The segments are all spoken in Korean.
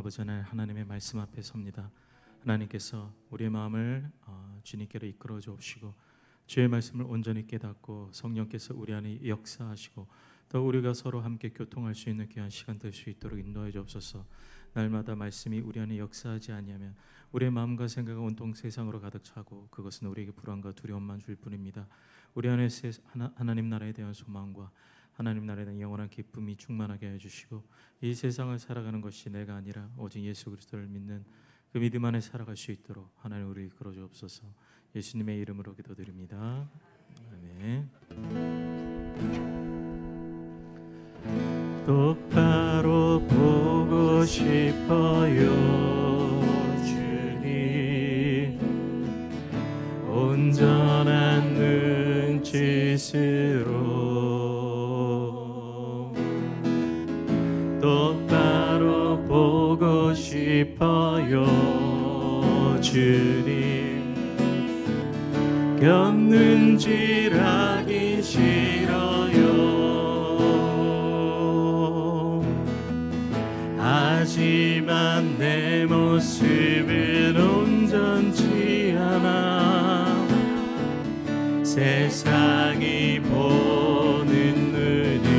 아버지 하나님의 말씀 앞에 섭니다. 하나님께서 우리의 마음을 주님께로 이끌어 주옵시고 주의 말씀을 온전히 깨닫고 성령께서 우리 안에 역사하시고 또 우리가 서로 함께 교통할 수 있는 귀한 시간 될 수 있도록 인도해 주옵소서. 날마다 말씀이 우리 안에 역사하지 아니하면 우리의 마음과 생각은 온통 세상으로 가득 차고 그것은 우리에게 불안과 두려움만 줄 뿐입니다. 우리 안에 하나님 나라에 대한 소망과 하나님 나라에 대한 영원한 기쁨이 충만하게 해주시고 이 세상을 살아가는 것이 내가 아니라 오직 예수 그리스도를 믿는 그 믿음 안에 살아갈 수 있도록 하나님 우리를 이끌어 주옵소서. 예수님의 이름으로 기도드립니다. 아멘. 똑바로 보고 싶어요 주님, 온전한 눈짓으로 똑바로 보고 싶어요 주님, 곁눈질하기 싫어요. 하지만 내 모습은 온전치 않아 세상이 보는 눈은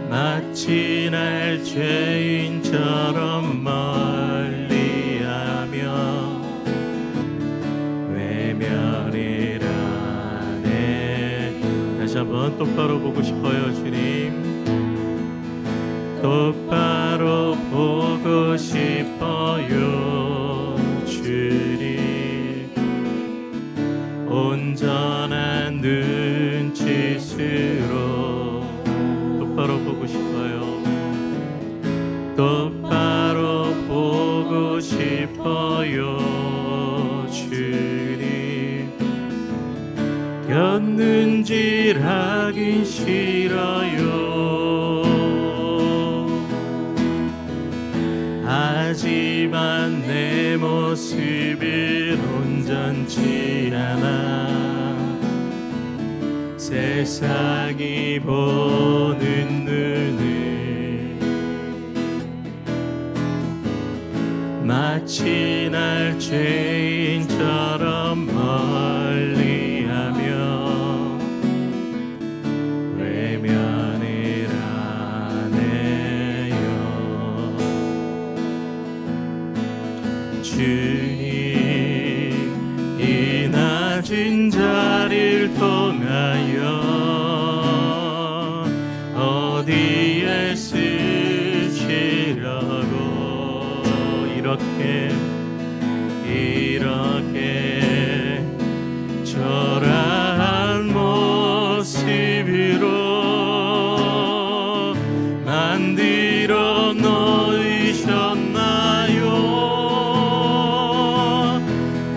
마치 날 죄인처럼 멀리하며 외면이라네. 다시 한번 똑바로 보고 싶어요 주님, 똑바로 보고 싶어요 주님, 온전한 눈짓으로 똑바로 보고 싶어요. 똑바로 보고 싶어요 주님, 곁눈질하기 싫어요. 하지만 내 모습은 온전치 않아 세상이 보는 눈은 마치 날 죄인처럼 멀리하며 외면이라네요. 주님, 이 낮은 자리를 통하여 어디에 쓰시려고 이렇게 초라한 모습으로 만들어 놓으셨나요?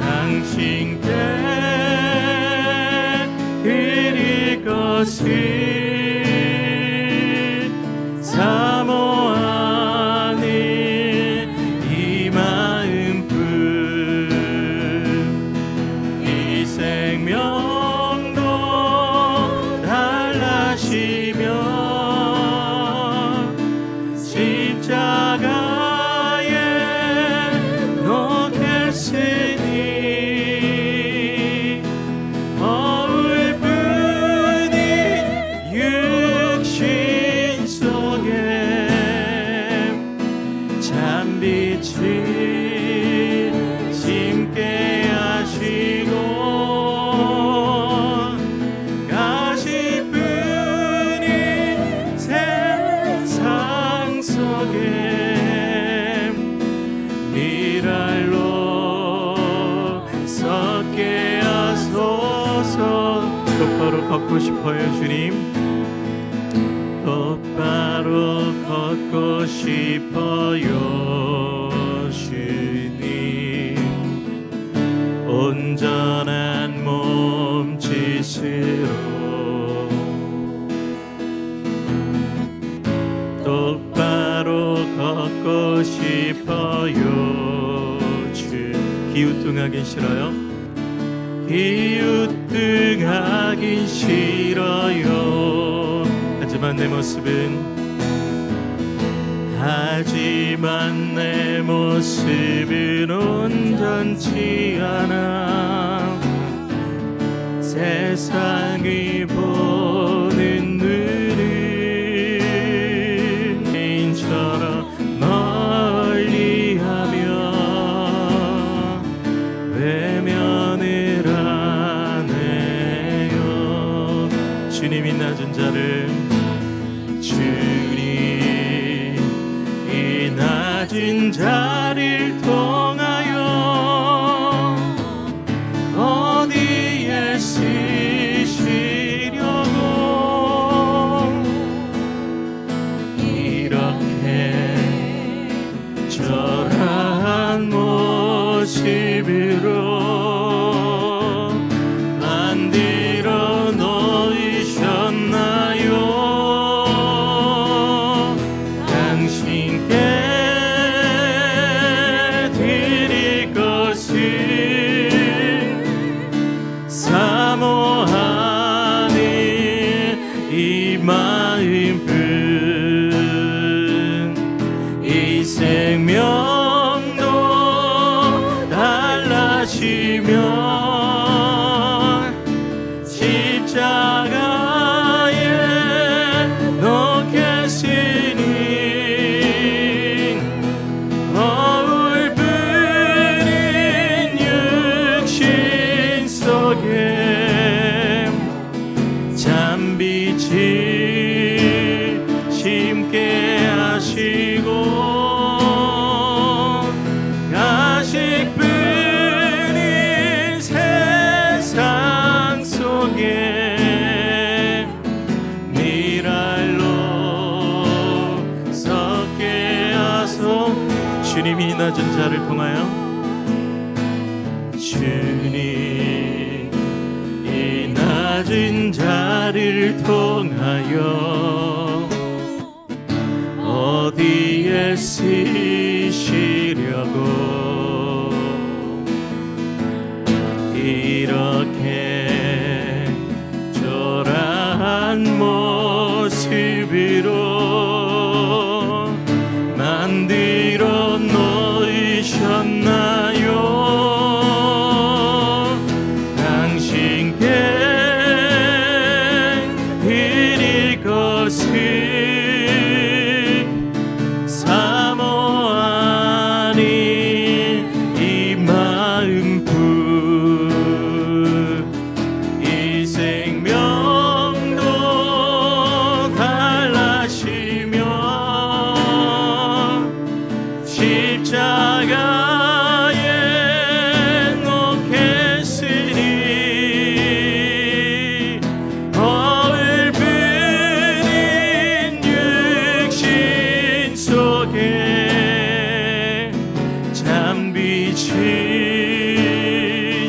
당신께 드릴 것을 사모하는 이 마음뿐, 이 생명도 달라시며 십자가에 놓겠으니 거울 뿐인 육신 속에 참빛을 심게 하시고 가시뿐인 세상 속에 미랄로 섞게 하소서. 똑바로 걷고 싶어요 주님, 똑바로 걷고 싶어요 주님, 온전한 몸짓으로 똑바로 걷고 싶어요 주. 기우뚱하긴 싫어요. 기우뚱하긴 싫어요. 하지만 내 모습은 하지만 내 모습은 온전치 않아. 세상이 보는 눈은 개인처럼 멀리하며 외면을 하네요. 주님이 낮은 자를, 주님 이 낮은 자를 통하여 어디에 쓰시려고 이렇게 절한 모습으로 만들어 놓으셨나요? 당신께 드릴 것은 사모하는 이 마음뿐. 이 생명도 달라지면 십자가에 놓겠으니 거울 뿐인 육신 속에 잔빛을 심게 하시고 가식뿐인 세상 속에 미랄로 섞게 하소. 주님이 낮은 자를 통하여, 주님 이 낮은 자를 통하여 어디에 쓰시려고 이렇게 초라한 모습으로 만들어 놓으셨나요? 당신께 드릴 것은 사모하는 이 마음뿐. 이 생명도 달라지면 십자가에 놓겠으니 거울 뿐인 육신 속에 잔빛을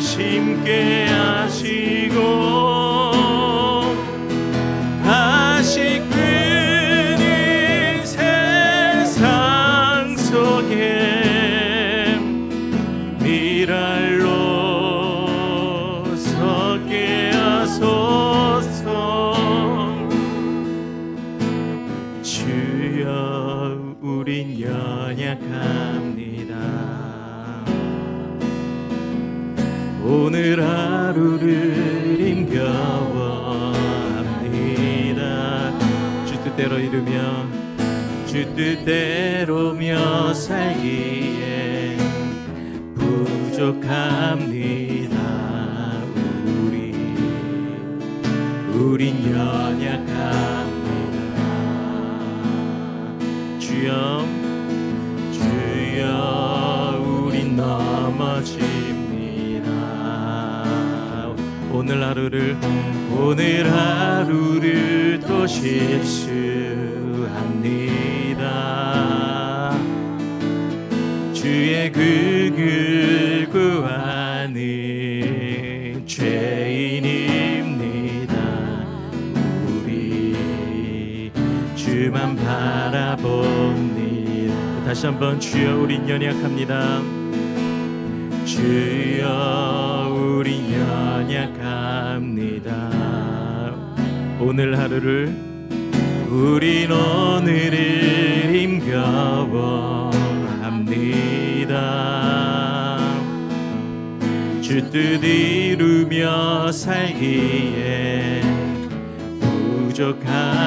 심게 하시고 가식뿐인 세상 속에 미랄로 섞게 하소서. 주여 우린 연약합니다. 오늘 하루를 힘겨워합니다. 주 뜻대로 이루며 주 뜻대로며 살기에 부족합니다. 우린 연약합니다. 주여 우린 넘어집니다. 오늘 하루를 또 실수합니다. 주의 긍휼 구하는 죄인입니다. 우리 주만 바라봅니다. 다시 한번 주여 우린 연약합니다. 주여 우린 연약합니다. 우린 오늘을 힘겨 주 뜻 이루며 살기에 부족합니다.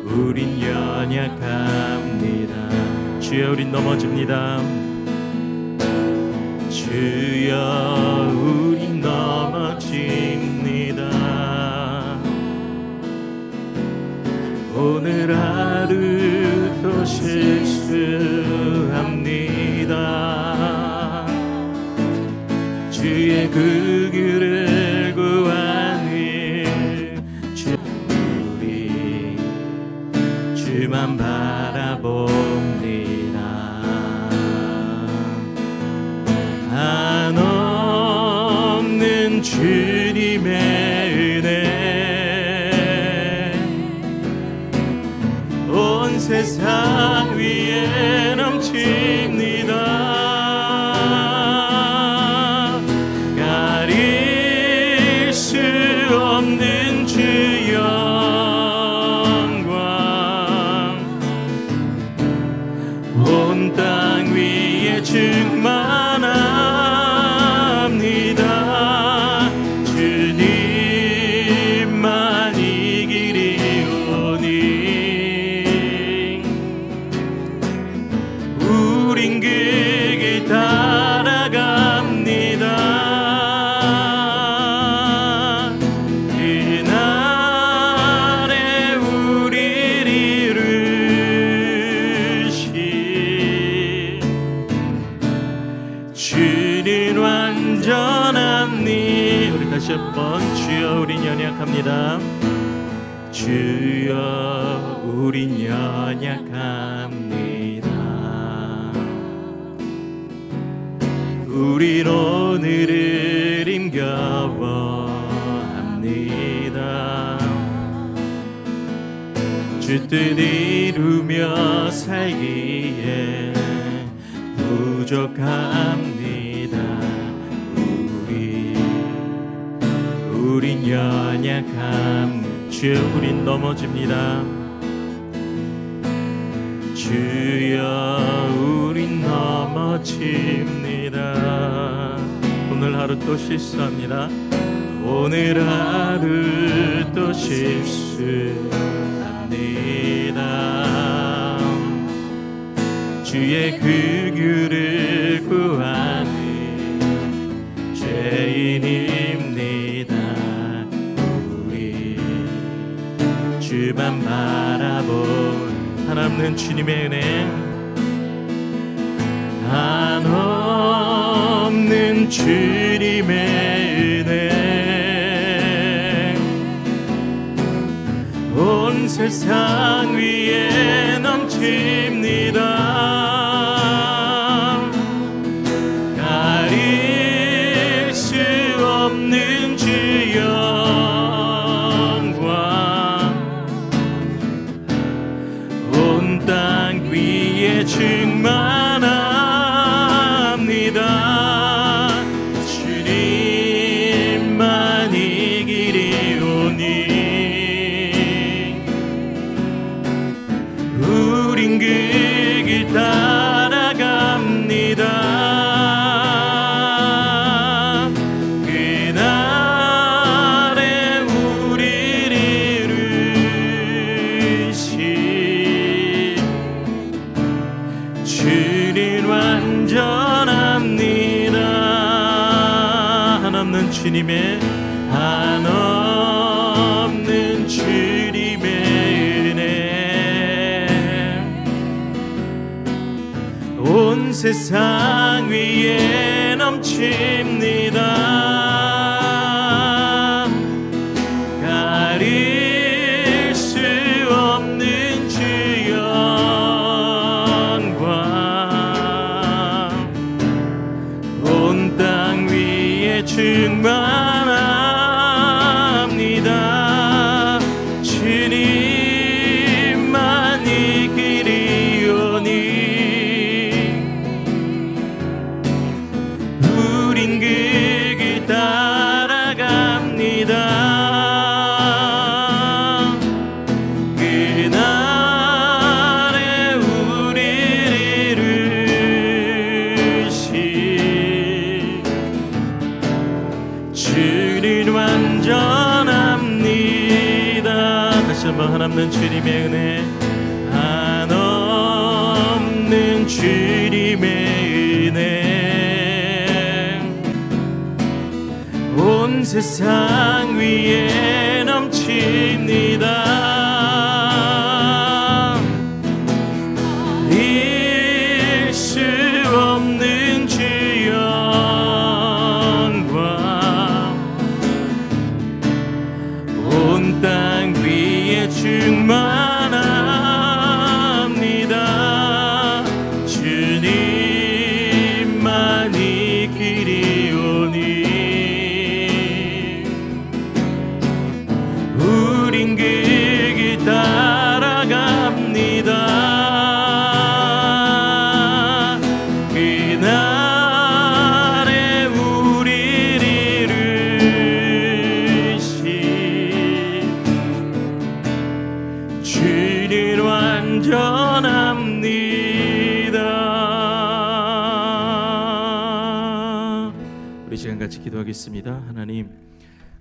우린 연약합니다. 주여 우린 넘어집니다. 주여 우린 넘어집니다. 오늘 하루 또 실수합니다. 주의 그 길을 구하는 우리 주만 바라봅니다. 한없는 주님의 은혜 온 세상 위에 넘칩니다. 가릴 수 없는 주 영광 온 땅 위에 충만합니다. 주님만 이기리오니 우린 그 길 따라갑니다. 그날에 우리를 이루신 주는 완전합니. 우리 다시 한번 주여 우린 연약합니다. 주여 우린 연약합니다. 우린 오늘을 힘겨워합니다. 주 뜻 이루며 살기에 부족합니다. 우린 연약함. 주여 우린 넘어집니다. 주여 우린 넘어집니다. 오늘 하루 또 실수합니다. 오늘 하루 또 실수합니다. 주의 그 길을 구하는 죄인입니다. 우리 주만 바라본 한없는 주님의 은혜 한없는 주님의 은혜 온 세상 위에 넘칩니다. 가릴 수 없는 주 영광 온 땅 위에 충만합니다. 주님만 이기리오니 우린 그 길 따라갑니다. 그날에 우리를 이루신 주는 완전합니다. 한없는 주님의 한없는 주님의 온 세상 위에 넘칩니다. 가릴 수 없는 주 영광 온 땅 위에 충만합니다. 주님만 이기리오니 우린 그 길 따라갑니다. 다시 한번 한없는 주님의 은혜, 한없는 주님의 은혜, 온 세상 위에 넘칩니다. 충만합니다. 주님만이 길이오니 우린 그 길 따라갑니다. 그날에 우리를 이루신 주는 완전합니다. 우리 시간 같이 기도하겠습니다. 하나님,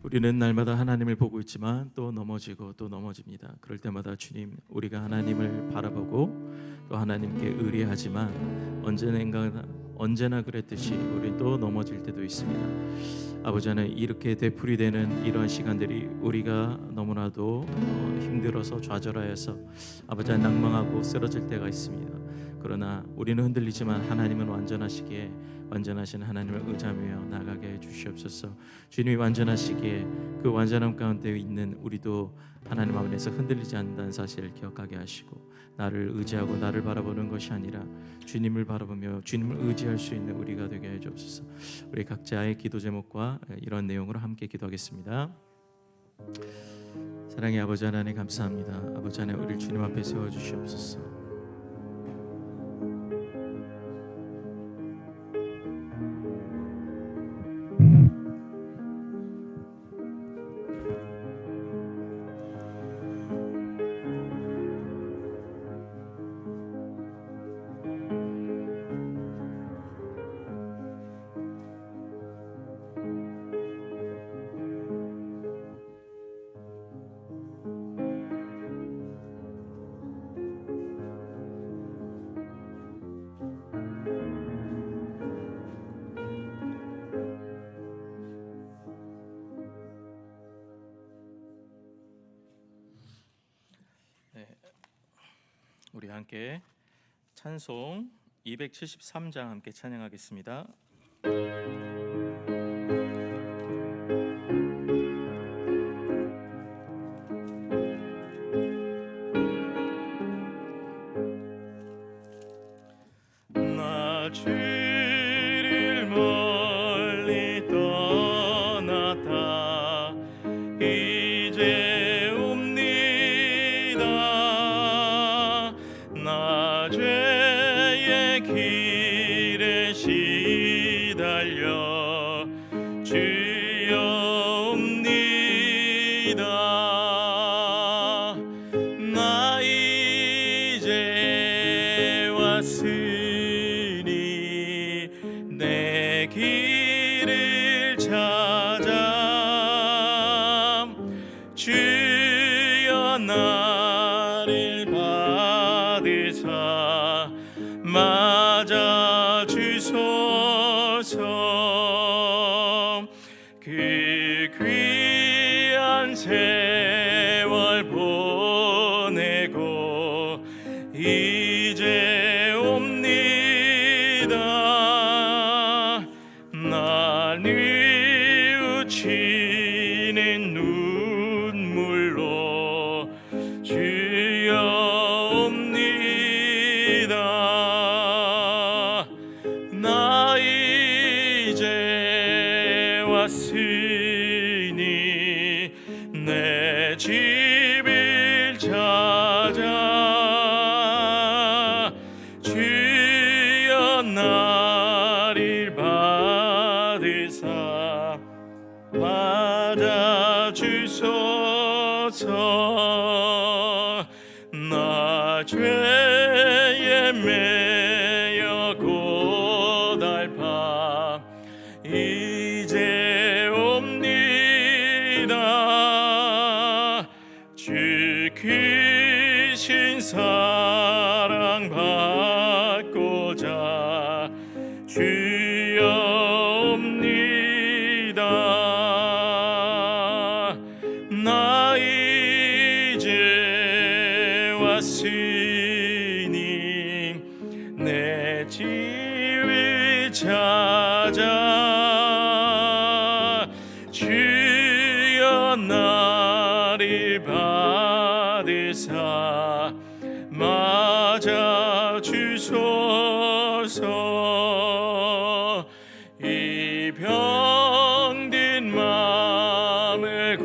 우리는 날마다 하나님을 보고 있지만 또 넘어지고 또 넘어집니다. 그럴 때마다 주님, 우리가 하나님을 바라보고 또 하나님께 의뢰하지만 언제나 그랬듯이 우리 또 넘어질 때도 있습니다. 아버지 하나님, 이렇게 되풀이되는 이러한 시간들이 우리가 너무나도 힘들어서 좌절하여서 아버지 하나님 낭망하고 쓰러질 때가 있습니다. 그러나 우리는 흔들리지만 하나님은 완전하시기에 완전하신 하나님을 의지하며 나가게 해 주시옵소서. 주님이 완전하시기에 그 완전함 가운데 있는 우리도 하나님 안에서 흔들리지 않는다는 사실을 기억하게 하시고, 나를 의지하고 나를 바라보는 것이 아니라 주님을 바라보며 주님을 의지할 수 있는 우리가 되게 해 주옵소서. 우리 각자의 기도 제목과 이런 내용으로 함께 기도하겠습니다. 사랑의 아버지 하나님, 감사합니다. 아버지 하나님, 우리를 주님 앞에 세워주시옵소서. 우리 함께 찬송 273장 함께 찬양하겠습니다. 나 주를 멀리 떠났다 이제 옵니다. 나 죄의 길에 시달려 주여 옵니다. 나 이제 왔으니 내 길을 찾아 주여 나를 받으사 맞아 주소서. 그 귀한 세월 보내고 이제 옵니다. 날 뉘우치는 눈물로 주여 옵니다. 나 이제 왔으니 내 집을 찾아 주여 나를 받으사 맞아 주소서. 나 죄에 매여 고달파 이제 옵니다. 주께 크신 사랑 받고자 주옵니다. 나 이제 왔으니 내 집을 찾아 주여 나를 받으사 맞아 주소서. 이 병든 마음을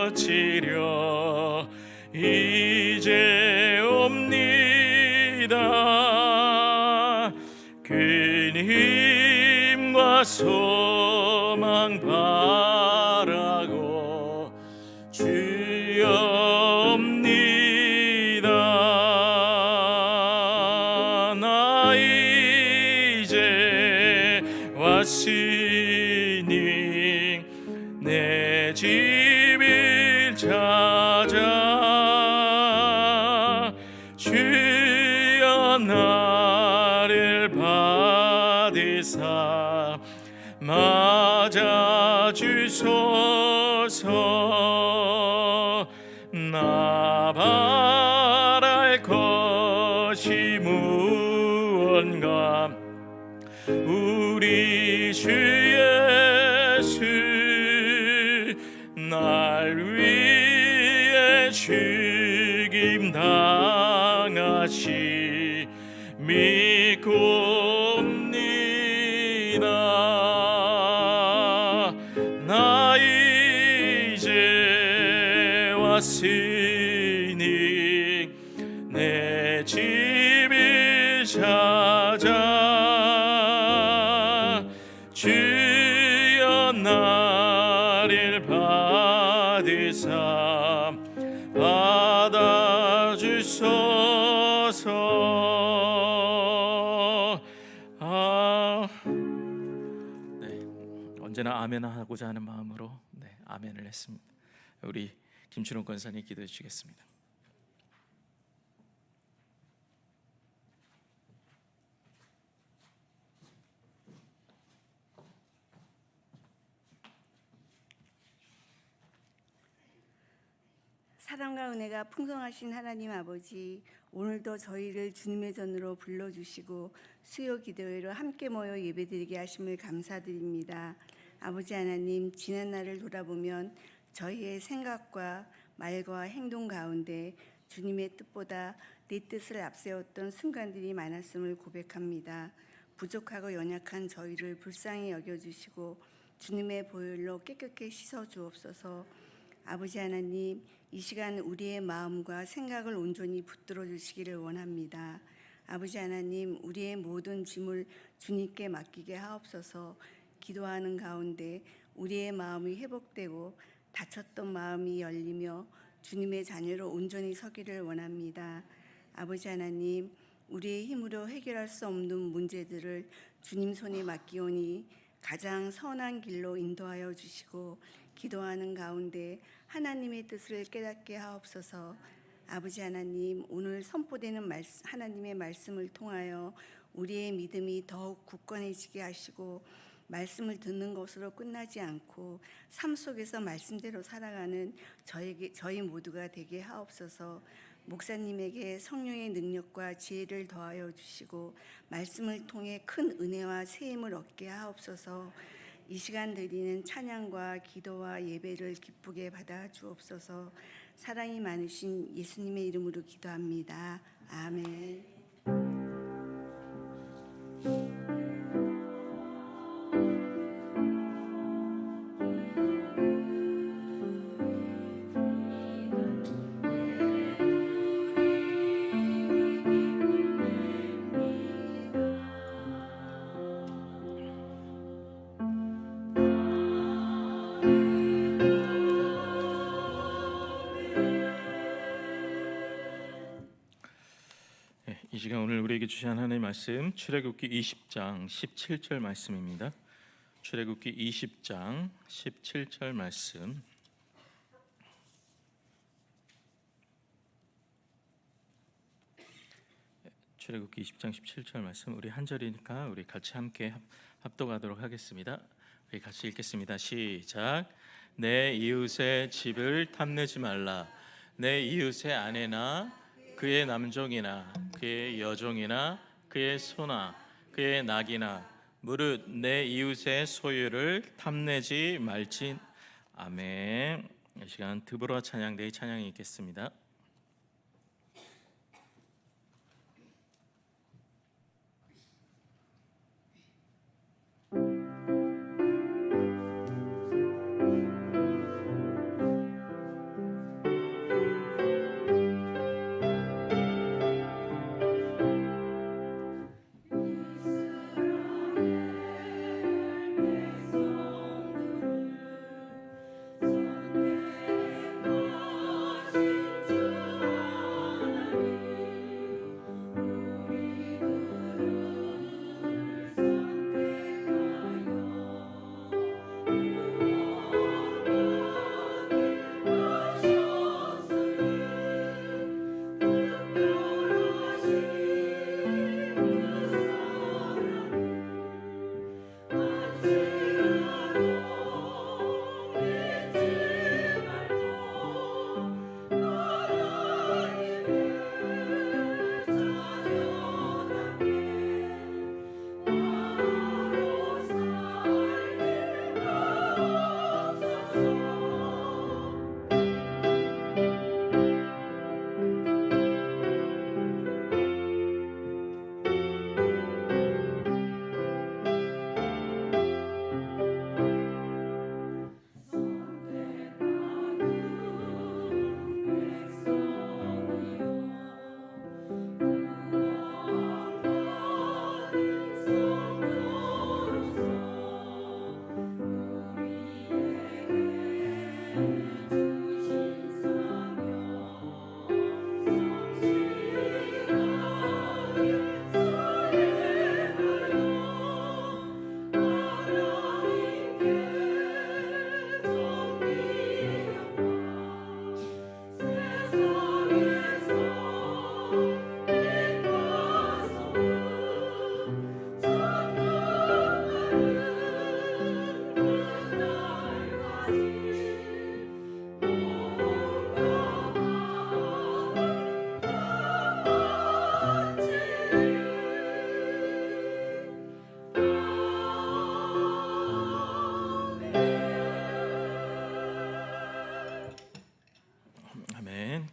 고치려 이제 옵니다. 큰 힘과 소망 바라고 주여 옵니다. 나 이제 왔으니 내 집을 찾아 주여 나를 받으사 맞아 주소서. 나 바랄 것이 무언가 우리 주 예수 날 위해 죽임 당하시 믿고 옵니다. 나 이제 왔으니 내 집을 찾아 주여 나를 받으사 받아주소서. 네, 언제나 아멘 하고자 하는 마음으로 아멘을 했습니다. 우리 김춘호 권사님 기도해 주시겠습니다. 사랑과 은혜가 풍성하신 하나님 아버지, 오늘도 저희를 주님의 전으로 불러주시고 수요 기도회로 함께 모여 예배드리게 하심을 감사드립니다. 아버지 하나님, 지난 날을 돌아보면 저희의 생각과 말과 행동 가운데 주님의 뜻보다 내 뜻을 앞세웠던 순간들이 많았음을 고백합니다. 부족하고 연약한 저희를 불쌍히 여겨주시고 주님의 보혈로 깨끗게 씻어주옵소서. 아버지 하나님, 이 시간 우리의 마음과 생각을 온전히 붙들어 주시기를 원합니다. 아버지 하나님, 우리의 모든 짐을 주님께 맡기게 하옵소서. 기도하는 가운데 우리의 마음이 회복되고 다쳤던 마음이 열리며 주님의 자녀로 온전히 서기를 원합니다. 아버지 하나님, 우리의 힘으로 해결할 수 없는 문제들을 주님 손에 맡기오니 가장 선한 길로 인도하여 주시고 기도하는 가운데 하나님의 뜻을 깨닫게 하옵소서. 아버지 하나님, 오늘 선포되는 하나님의 말씀을 통하여 우리의 믿음이 더욱 굳건해지게 하시고 말씀을 듣는 것으로 끝나지 않고 삶 속에서 말씀대로 살아가는 저희 모두가 되게 하옵소서. 목사님에게 성령의 능력과 지혜를 더하여 주시고 말씀을 통해 큰 은혜와 세임을 얻게 하옵소서. 이 시간 드리는 찬양과 기도와 예배를 기쁘게 받아 주옵소서. 사랑이 많으신 예수님의 이름으로 기도합니다. 아멘. 이 시간 오늘 우리에게 주신 하나님의 말씀 출애굽기 20장 17절 말씀입니다. 출애굽기 20장 17절 말씀. 출애굽기 20장 17절 말씀 우리 한 절이니까 우리 같이 함께 합독하도록 하겠습니다. 우리 같이 읽겠습니다. 시작. 내 이웃의 집을 탐내지 말라. 내 이웃의 아내나 그의 남종이나 그의 여종이나 그의 소나 그의 낙이나 무릇 내 이웃의 소유를 탐내지 말지. 아멘. 이 시간 드보라 찬양대의 찬양이 있겠습니다.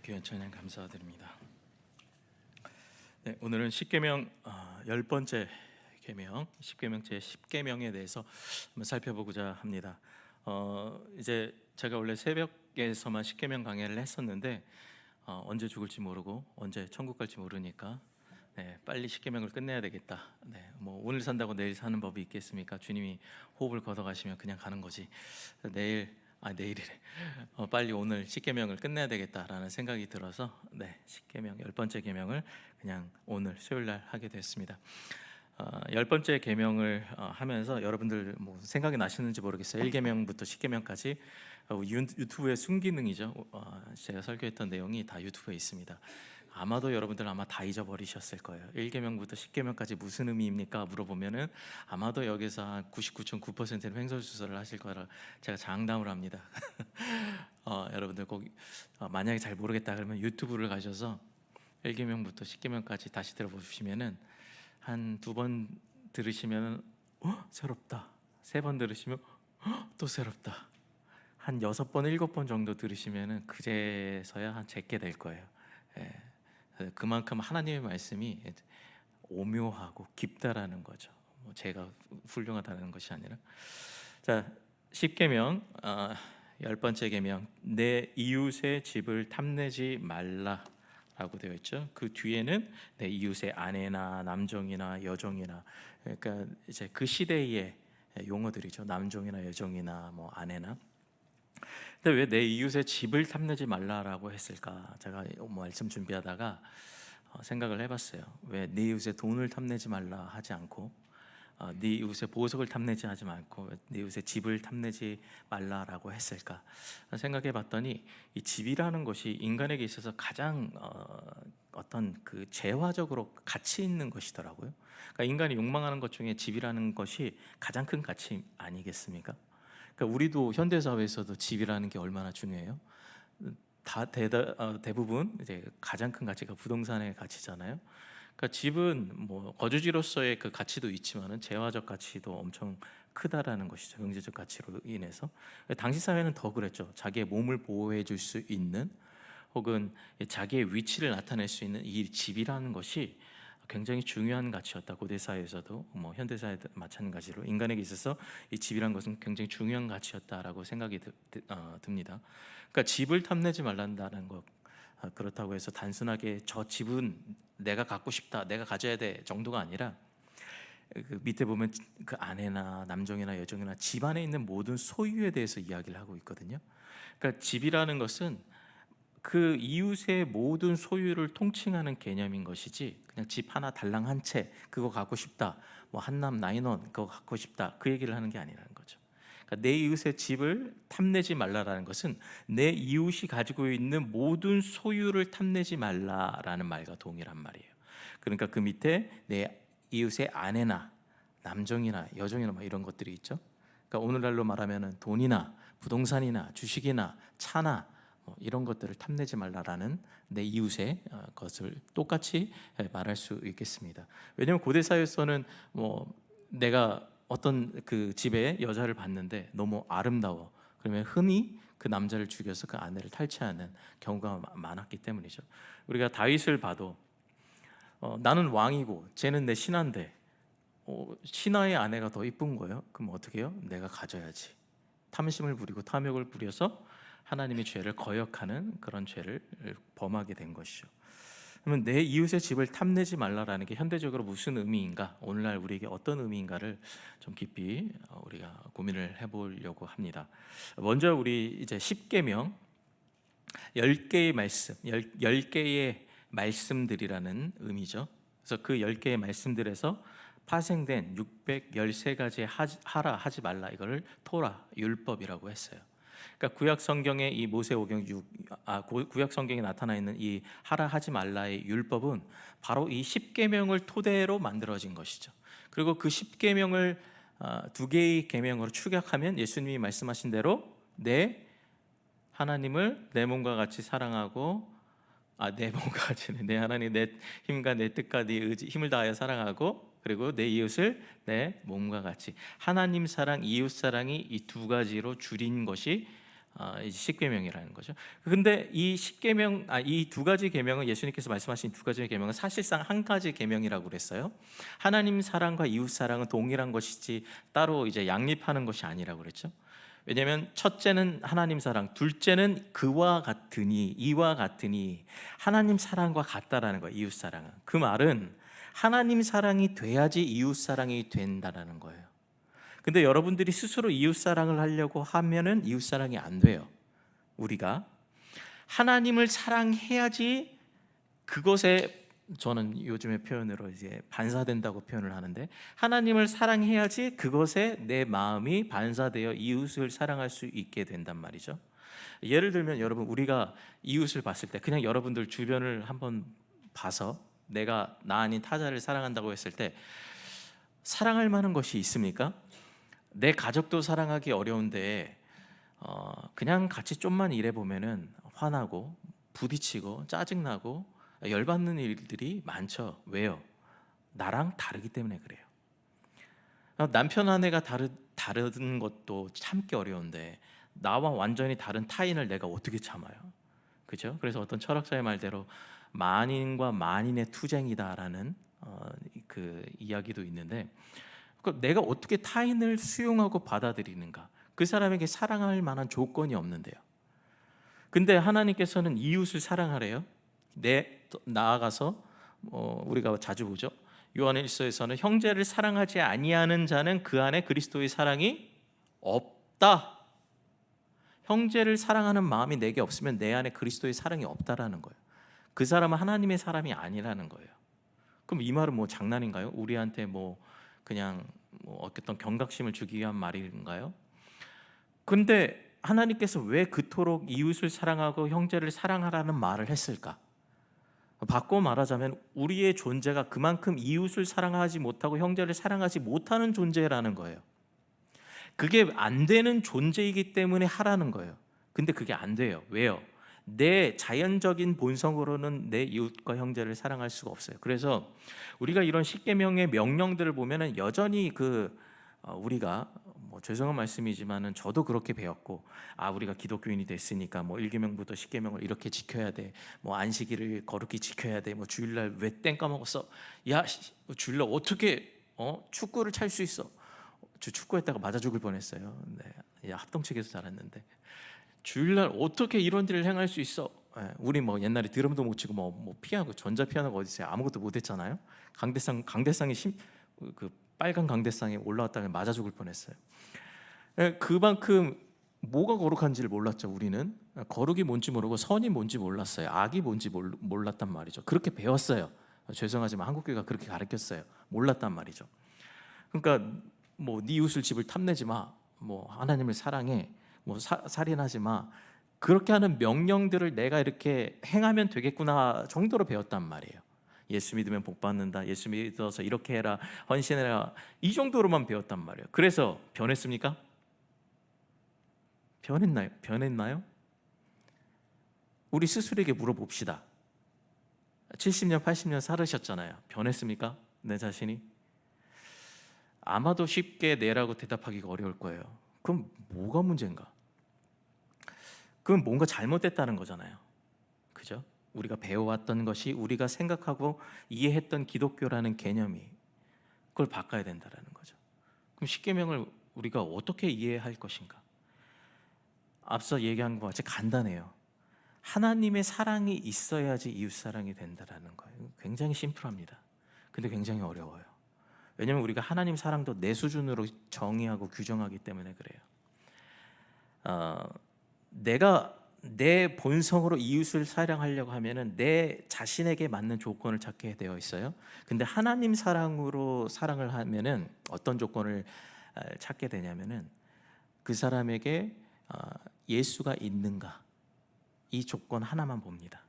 귀한 찬양 감사드립니다. 네, 오늘은 십계명 10번째 계명, 십계명 제 10계명에 대해서 한번 살펴보고자 합니다. 이제 제가 원래 새벽에서만 십계명 강해를 했었는데 언제 죽을지 모르고 언제 천국 갈지 모르니까 빨리 십계명을 끝내야 되겠다. 뭐 오늘 산다고 내일 사는 법이 있겠습니까? 주님이 호흡을 걷어가시면 그냥 가는 거지. 내일이래. 빨리 오늘 십계명을 끝내야 되겠다라는 생각이 들어서 십계명 10번째 계명을 그냥 오늘 수요일 날 하게 됐습니다. 10번째 계명을 하면서 여러분들 뭐 생각이 나시는지 모르겠어요. 1계명부터 10계명까지 유튜브의 순기능이죠. 제가 설교했던 내용이 다 유튜브에 있습니다. 아마도 여러분들 다 잊어버리셨을 거예요. 1계명부터 10계명까지 무슨 의미입니까? 물어보면은 아마도 여기서 한 99.9%는 횡설수설을 하실 거라 제가 장담을 합니다. 여러분들 꼭 만약에 잘 모르겠다 그러면 유튜브를 가셔서 1계명부터 10계명까지 다시 들어보시면은 한 2번 들으시면 새롭다. 3번 들으시면 또 새롭다. 한 6번, 7번 정도 들으시면은 그제서야 한 제게 될 거예요. 그만큼 하나님의 말씀이 오묘하고 깊다라는 거죠. 제가 훌륭하다는 것이 아니라. 자, 10계명 10번째 계명, 내 이웃의 집을 탐내지 말라라고 되어 있죠. 그 뒤에는 내 이웃의 아내나 남종이나 여종이나, 그러니까 이제 그 시대의 용어들이죠. 남종이나 여종이나 뭐 아내나. 근데 왜 내 이웃의 집을 탐내지 말라라고 했을까? 제가 말씀 준비하다가 생각을 해봤어요. 왜 내 이웃의 돈을 탐내지 말라 하지 않고 네 이웃의 보석을 탐내지 하지 말고 네 이웃의 집을 탐내지 말라라고 했을까 생각해 봤더니 이 집이라는 것이 인간에게 있어서 가장 어떤 그 재화적으로 가치 있는 것이더라고요. 그러니까 인간이 욕망하는 것 중에 집이라는 것이 가장 큰 가치 아니겠습니까? 그러니까 우리도 현대 사회에서도 집이라는 게 얼마나 중요해요. 대부분 이제 가장 큰 가치가 부동산의 가치잖아요. 그러니까 집은 뭐 거주지로서의 그 가치도 있지만은 재화적 가치도 엄청 크다라는 것이죠. 경제적 가치로 인해서. 당시 사회는 더 그랬죠. 자기의 몸을 보호해 줄 수 있는 혹은 자기의 위치를 나타낼 수 있는 이 집이라는 것이 굉장히 중요한 가치였다. 고대 사회에서도 뭐 현대 사회도 마찬가지로 인간에게 있어서 이 집이란 것은 굉장히 중요한 가치였다라고 생각이 듭니다. 그러니까 집을 탐내지 말란다는 것, 그렇다고 해서 단순하게 저 집은 내가 갖고 싶다, 내가 가져야 돼 정도가 아니라 그 밑에 보면 그 아내나 남종이나 여종이나 집 안에 있는 모든 소유에 대해서 이야기를 하고 있거든요. 그러니까 집이라는 것은 그 이웃의 모든 소유를 통칭하는 개념인 것이지 그냥 집 하나 달랑 한 채 그거 갖고 싶다, 뭐 한남 나인원 그거 갖고 싶다 그 얘기를 하는 게 아니라는 거죠. 그러니까 내 이웃의 집을 탐내지 말라라는 것은 내 이웃이 가지고 있는 모든 소유를 탐내지 말라라는 말과 동일한 말이에요. 그러니까 그 밑에 내 이웃의 아내나 남종이나 여종이나 뭐 이런 것들이 있죠. 그러니까 오늘날로 말하면은 돈이나 부동산이나 주식이나 차나 이런 것들을 탐내지 말라라는 내 이웃의 것을 똑같이 말할 수 있겠습니다. 왜냐하면 고대 사회에서는 뭐 내가 어떤 그 집에 여자를 봤는데 너무 아름다워 그러면 흔히 그 남자를 죽여서 그 아내를 탈취하는 경우가 많았기 때문이죠. 우리가 다윗을 봐도 나는 왕이고 쟤는 내 신하인데 신하의 아내가 더 이쁜 거예요. 그럼 어떻게 해요? 내가 가져야지. 탐심을 부리고 탐욕을 부려서 하나님의 죄를 거역하는 그런 죄를 범하게 된 것이죠. 그러면 내 이웃의 집을 탐내지 말라라는 게 현대적으로 무슨 의미인가? 오늘날 우리에게 어떤 의미인가를 좀 깊이 우리가 고민을 해보려고 합니다. 먼저 우리 이제 10계명 10개의 말씀, 10개의 말씀들이라는 의미죠. 그래서 그 10개의 말씀들에서 파생된 613가지의 하라 하지 말라 이거를 토라 율법이라고 했어요. 그러니까 구약 성경의 이 모세오경 구약 성경에 나타나 있는 이 하라 하지 말라의 율법은 바로 이 10계명을 토대로 만들어진 것이죠. 그리고 그 10계명을 두 개의 계명으로 축약하면 예수님이 말씀하신 대로 내 하나님을 내 몸과 같이 사랑하고 내 몸과 같이는 내 하나님 내 힘과 내 뜻과 네 의지 힘을 다하여 사랑하고 그리고 내 이웃을 내 몸과 같이 하나님 사랑 이웃 사랑이 이 두 가지로 줄인 것이 이 10계명이라는 거죠. 근데 이 10계명 이 두 가지 계명은 예수님께서 말씀하신 두 가지 계명은 사실상 한 가지 계명이라고 그랬어요. 하나님 사랑과 이웃 사랑은 동일한 것이지 따로 이제 양립하는 것이 아니라고 그랬죠. 왜냐하면 첫째는 하나님 사랑, 둘째는 그와 같으니 이와 같으니 하나님 사랑과 같다라는 거예요. 이웃 사랑은 그 말은 하나님 사랑이 돼야지 이웃 사랑이 된다라는 거예요. 근데 여러분들이 스스로 이웃 사랑을 하려고 하면은 이웃 사랑이 안 돼요. 우리가 하나님을 사랑해야지 그것에 저는 요즘의 표현으로 이제 반사된다고 표현을 하는데 하나님을 사랑해야지 그것에 내 마음이 반사되어 이웃을 사랑할 수 있게 된단 말이죠. 예를 들면 여러분 우리가 이웃을 봤을 때 그냥 여러분들 주변을 한번 봐서 내가 나 아닌 타자를 사랑한다고 했을 때 사랑할 만한 것이 있습니까? 내 가족도 사랑하기 어려운데 그냥 같이 좀만 일해 보면은 화나고 부딪히고 짜증나고 열받는 일들이 많죠. 왜요? 나랑 다르기 때문에 그래요. 남편 아내가 다른 것도 참기 어려운데 나와 완전히 다른 타인을 내가 어떻게 참아요? 그죠? 그래서 어떤 철학자의 말대로 만인과 만인의 투쟁이다라는 그 이야기도 있는데 내가 어떻게 타인을 수용하고 받아들이는가? 그 사람에게 사랑할 만한 조건이 없는데요. 근데 하나님께서는 이웃을 사랑하래요. 나아가서 우리가 자주 보죠. 요한일서에서는 형제를 사랑하지 아니하는 자는 그 안에 그리스도의 사랑이 없다. 형제를 사랑하는 마음이 내게 없으면 내 안에 그리스도의 사랑이 없다라는 거예요. 그 사람은 하나님의 사람이 아니라는 거예요. 그럼 이 말은 뭐 장난인가요? 우리한테 뭐 그냥 뭐 어떤 경각심을 주기 위한 말인가요? 근데 하나님께서 왜 그토록 이웃을 사랑하고 형제를 사랑하라는 말을 했을까? 바꿔 말하자면 우리의 존재가 그만큼 이웃을 사랑하지 못하고 형제를 사랑하지 못하는 존재라는 거예요. 그게 안 되는 존재이기 때문에 하라는 거예요. 근데 그게 안 돼요. 왜요? 내 자연적인 본성으로는 내 이웃과 형제를 사랑할 수가 없어요. 그래서 우리가 이런 십계명의 명령들을 보면은 여전히 우리가 뭐 죄송한 말씀이지만은 저도 그렇게 배웠고, 우리가 기독교인이 됐으니까 뭐 1계명부터 10계명을 이렇게 지켜야 돼. 뭐 안식일을 거룩히 지켜야 돼. 뭐 주일날 왜 땡 까먹었어? 야, 주일날 어떻게 축구를 찰 수 있어? 저 축구했다가 맞아 죽을 뻔했어요. 네, 합동측에서 자랐는데 주일날 어떻게 이런 일을 행할 수 있어? 우리 뭐 옛날에 드럼도 못 치고 뭐 피아노, 전자 피아노가 어디 있어요? 아무것도 못했잖아요. 강대상에 그 빨간 강대상에 올라왔다가 맞아 죽을 뻔했어요. 그만큼 뭐가 거룩한지를 몰랐죠. 우리는 거룩이 뭔지 모르고 선이 뭔지 몰랐어요. 악이 뭔지 몰랐단 말이죠. 그렇게 배웠어요. 죄송하지만 한국교회가 그렇게 가르쳤어요. 몰랐단 말이죠. 그러니까 뭐 네 이웃을 집을 탐내지 마, 뭐 하나님을 사랑해, 뭐 살인하지 마, 그렇게 하는 명령들을 내가 이렇게 행하면 되겠구나 정도로 배웠단 말이에요. 예수 믿으면 복 받는다, 예수 믿어서 이렇게 해라, 헌신해라, 이 정도로만 배웠단 말이에요. 그래서 변했습니까? 변했나요? 우리 스스로에게 물어봅시다. 70년 80년 살으셨잖아요. 변했습니까? 내 자신이? 아마도 쉽게 네라고 대답하기가 어려울 거예요. 그럼 뭐가 문제인가? 그럼 뭔가 잘못됐다는 거잖아요. 그죠? 우리가 배워왔던 것이, 우리가 생각하고 이해했던 기독교라는 개념이, 그걸 바꿔야 된다는 거죠. 그럼 십계명을 우리가 어떻게 이해할 것인가? 앞서 얘기한 것 같이 간단해요. 하나님의 사랑이 있어야지 이웃사랑이 된다는 거예요. 굉장히 심플합니다. 근데 굉장히 어려워요. 왜냐하면 우리가 하나님 사랑도 내 수준으로 정의하고 규정하기 때문에 그래요. 내가 내 본성으로 이웃을 사랑하려고 하면은 내 자신에게 맞는 조건을 찾게 되어 있어요. 근데 하나님 사랑으로 사랑을 하면은 어떤 조건을 찾게 되냐면은 그 사람에게 예수가 있는가, 이 조건 하나만 봅니다.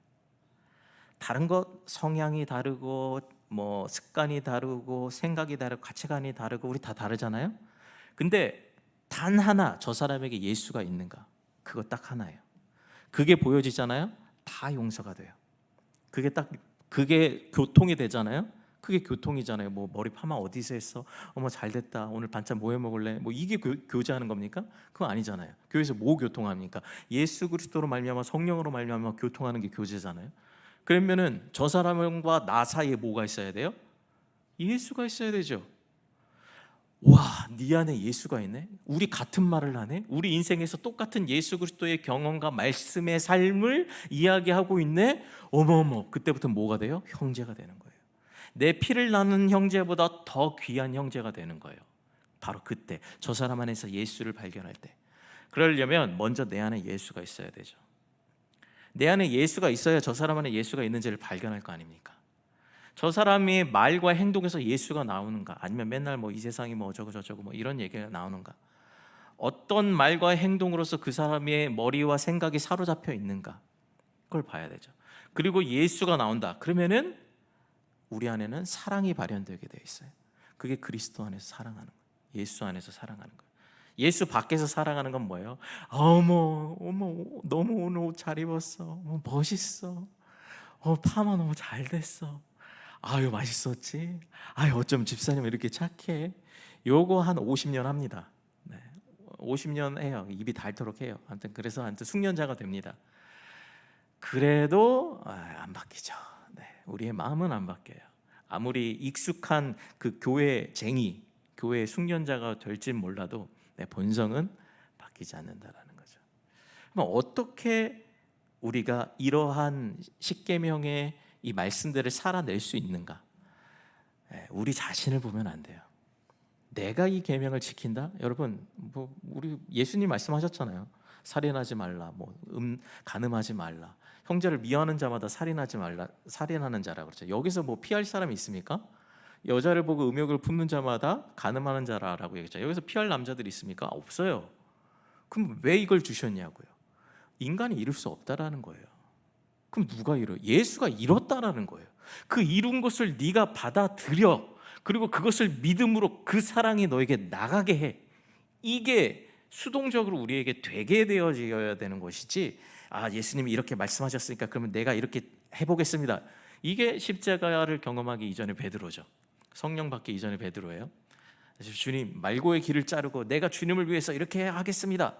다른 것, 성향이 다르고 뭐 습관이 다르고 생각이 다르고 가치관이 다르고 우리 다 다르잖아요. 근데 단 하나, 저 사람에게 예수가 있는가, 그거 딱 하나예요. 그게 보여지잖아요. 다 용서가 돼요. 그게 교통이 되잖아요. 그게 교통이잖아요. 뭐 머리 파마 어디서 했어? 어머 잘됐다. 오늘 반찬 뭐 해 먹을래? 뭐 이게 교제하는 겁니까? 그거 아니잖아요. 교회에서 뭐 교통합니까? 예수 그리스도로 말미암아 성령으로 말미암아 교통하는 게 교제잖아요. 그러면은 저 사람과 나 사이에 뭐가 있어야 돼요? 예수가 있어야 되죠. 와, 네 안에 예수가 있네? 우리 같은 말을 하네? 우리 인생에서 똑같은 예수 그리스도의 경험과 말씀의 삶을 이야기하고 있네? 어머어머, 그때부터 뭐가 돼요? 형제가 되는 거예요. 내 피를 나눈 형제보다 더 귀한 형제가 되는 거예요. 바로 그때, 저 사람 안에서 예수를 발견할 때. 그러려면 먼저 내 안에 예수가 있어야 되죠. 내 안에 예수가 있어야 저 사람 안에 예수가 있는지를 발견할 거 아닙니까? 저 사람의 말과 행동에서 예수가 나오는가, 아니면 맨날 뭐 이 세상이 뭐 어쩌고 저쩌고 뭐 이런 얘기가 나오는가, 어떤 말과 행동으로서 그 사람의 머리와 생각이 사로잡혀 있는가, 그걸 봐야 되죠. 그리고 예수가 나온다 그러면은 우리 안에는 사랑이 발현되게 되어 있어요. 그게 그리스도 안에서 사랑하는 거예요. 예수 안에서 사랑하는 거예요. 예수 밖에서 사랑하는 건 뭐예요? 어머 너무 오늘 옷 잘 입었어, 멋있어, 파마 너무 잘 됐어, 아유 맛있었지, 아유 어쩜 집사님은 이렇게 착해. 요거 한 50년 합니다. 네, 50년 해요. 입이 닳도록 해요. 그래서 숙련자가 됩니다. 그래도 안 바뀌죠. 네, 우리의 마음은 안 바뀌어요. 아무리 익숙한 그 교회쟁이, 교회 숙련자가 될진 몰라도 내 본성은 바뀌지 않는다라는 거죠. 그럼 어떻게 우리가 이러한 십계명의 이 말씀들을 살아낼 수 있는가? 우리 자신을 보면 안 돼요. 내가 이 계명을 지킨다? 여러분, 뭐 우리 예수님 말씀하셨잖아요. 살인하지 말라, 뭐 간음하지 말라, 형제를 미워하는 자마다 살인하지 말라, 살인하는 자라 그러죠. 여기서 뭐 피할 사람이 있습니까? 여자를 보고 음욕을 품는 자마다 간음하는 자라라고 얘기했죠. 여기서 피할 남자들이 있습니까? 없어요. 그럼 왜 이걸 주셨냐고요. 인간이 이룰 수 없다라는 거예요. 그럼 누가 이뤄? 예수가 이뤘다라는 거예요. 그 이룬 것을 네가 받아들여, 그리고 그것을 믿음으로 그 사랑이 너에게 나가게 해. 이게 수동적으로 우리에게 되게 되어져야 되는 것이지, 아, 예수님이 이렇게 말씀하셨으니까 그러면 내가 이렇게 해보겠습니다. 이게 십자가를 경험하기 이전의 베드로죠. 성령 받기 이전의 베드로예요. 주님, 말고의 길을 자르고 내가 주님을 위해서 이렇게 하겠습니다.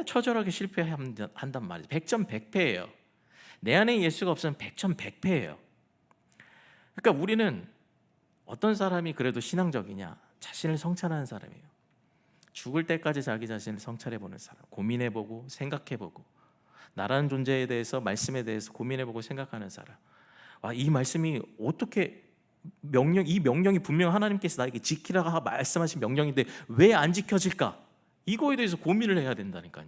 처절하게 실패한단 말이에요. 100점 100패예요. 내 안에 예수가 없으면 100점 100패예요. 그러니까 우리는 어떤 사람이 그래도 신앙적이냐? 자신을 성찰하는 사람이에요. 죽을 때까지 자기 자신을 성찰해보는 사람, 고민해보고 생각해보고 나라는 존재에 대해서, 말씀에 대해서 고민해보고 생각하는 사람. 이 말씀이 어떻게 이 명령이 분명 하나님께서 나에게 지키라고 말씀하신 명령인데 왜 안 지켜질까? 이거에 대해서 고민을 해야 된다니까요.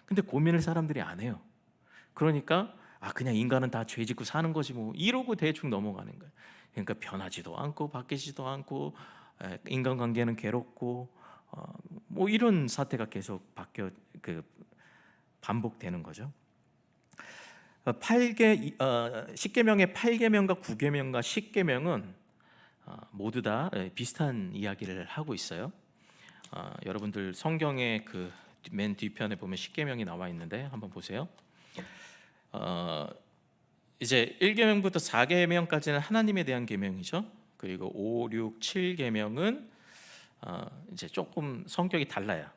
근데 고민을 사람들이 안 해요. 그러니까 그냥 인간은 다 죄 짓고 사는 거지 뭐, 이러고 대충 넘어가는 거예요. 그러니까 변하지도 않고 바뀌지도 않고, 인간관계는 괴롭고, 뭐 이런 사태가 계속 반복되는 거죠. 10계명의 8계명과 9계명과 10계명은 모두 다 비슷한 이야기를 하고 있어요. 여러분들 성경의 그 맨 뒤편에 보면 10계명이 나와 있는데 한번 보세요. 이제 1계명부터 4계명까지는 하나님에 대한 계명이죠. 그리고 5, 6, 7계명은 이제 조금 성격이 달라요.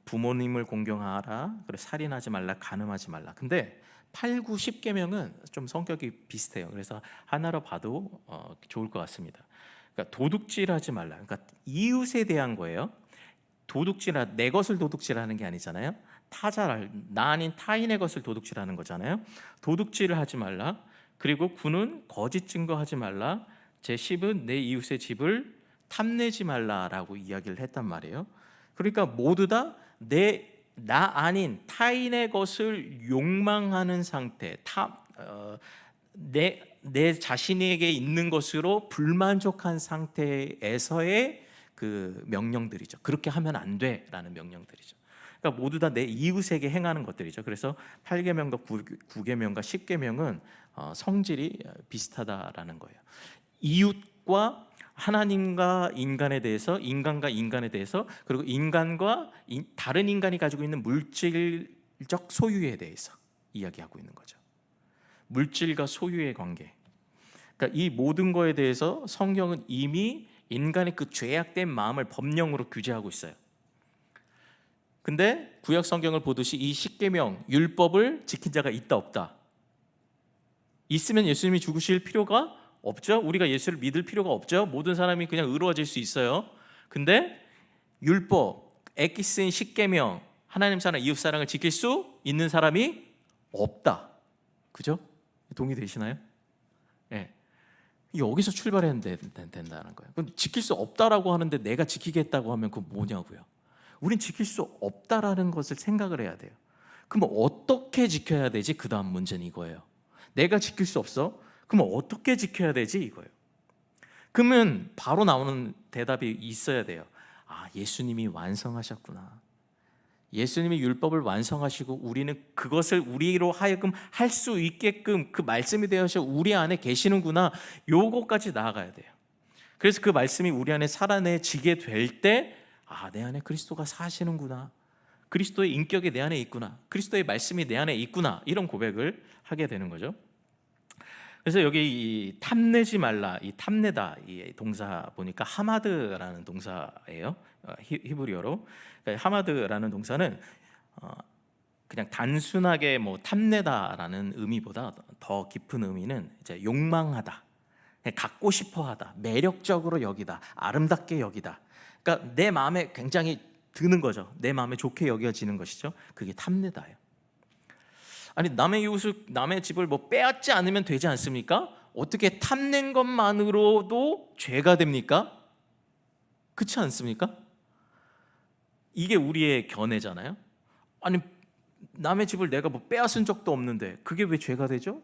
부모님을 공경하라, 그리고 살인하지 말라, 간음하지 말라. 근데 8, 9, 10계명은 좀 성격이 비슷해요. 그래서 하나로 봐도 좋을 것 같습니다. 그러니까 도둑질하지 말라. 그러니까 이웃에 대한 거예요. 내 것을 도둑질하는 게 아니잖아요. 나 아닌 타인의 것을 도둑질하는 거잖아요. 도둑질을 하지 말라. 그리고 9는 거짓 증거하지 말라. 제 10은 내 이웃의 집을 탐내지 말라라고 이야기를 했단 말이에요. 그러니까 모두 다 나 아닌 타인의 것을 욕망하는 상태, 내 자신에게 있는 것으로 불만족한 상태에서의 그 명령들이죠. 그렇게 하면 안 돼라는 명령들이죠. 그러니까 모두 다 내 이웃에게 행하는 것들이죠. 그래서 8계명과 9계명과 10계명은 성질이 비슷하다라는 거예요. 이웃과 하나님과 인간에 대해서, 인간과 인간에 대해서, 그리고 인간과 다른 인간이 가지고 있는 물질적 소유에 대해서 이야기하고 있는 거죠. 물질과 소유의 관계. 그러니까 이 모든 거에 대해서 성경은 이미 인간의 그 죄악된 마음을 법령으로 규제하고 있어요. 근데 구약 성경을 보듯이 이 10계명 율법을 지킨 자가 있다 없다? 있으면 예수님이 죽으실 필요가 없죠. 우리가 예수를 믿을 필요가 없죠. 모든 사람이 그냥 의로워질 수 있어요. 근데 율법, 엑기스인 10계명, 하나님 사랑, 이웃 사랑을 지킬 수 있는 사람이 없다. 그죠? 동의되시나요? 네. 여기서 출발해야 된다는 거예요. 그럼 지킬 수 없다라고 하는데 내가 지키겠다고 하면 그건 뭐냐고요. 우린 지킬 수 없다라는 것을 생각을 해야 돼요. 그럼 어떻게 지켜야 되지? 그 다음 문제는 이거예요. 내가 지킬 수 없어? 그럼 어떻게 지켜야 되지? 이거예요. 그러면 바로 나오는 대답이 있어야 돼요. 예수님이 완성하셨구나. 예수님이 율법을 완성하시고 우리는 그것을 우리로 하여금 할 수 있게끔 그 말씀이 되어서 우리 안에 계시는구나. 요거까지 나아가야 돼요. 그래서 그 말씀이 우리 안에 살아내지게 될 때 내 안에 그리스도가 사시는구나. 그리스도의 인격이 내 안에 있구나. 그리스도의 말씀이 내 안에 있구나. 이런 고백을 하게 되는 거죠. 그래서 여기 이 탐내지 말라, 이 탐내다 이 동사 보니까 하마드라는 동사예요. 히브리어로. 그러니까 하마드라는 동사는 그냥 단순하게 뭐 탐내다라는 의미보다 더 깊은 의미는 이제 욕망하다, 갖고 싶어하다, 매력적으로 여기다, 아름답게 여기다. 그러니까 내 마음에 굉장히 드는 거죠. 내 마음에 좋게 여겨지는 것이죠. 그게 탐내다예요. 아니 남의 이웃을, 남의 집을 뭐 빼앗지 않으면 되지 않습니까? 어떻게 탐낸 것만으로도 죄가 됩니까? 그렇지 않습니까? 이게 우리의 견해잖아요. 아니 남의 집을 내가 뭐 빼앗은 적도 없는데 그게 왜 죄가 되죠?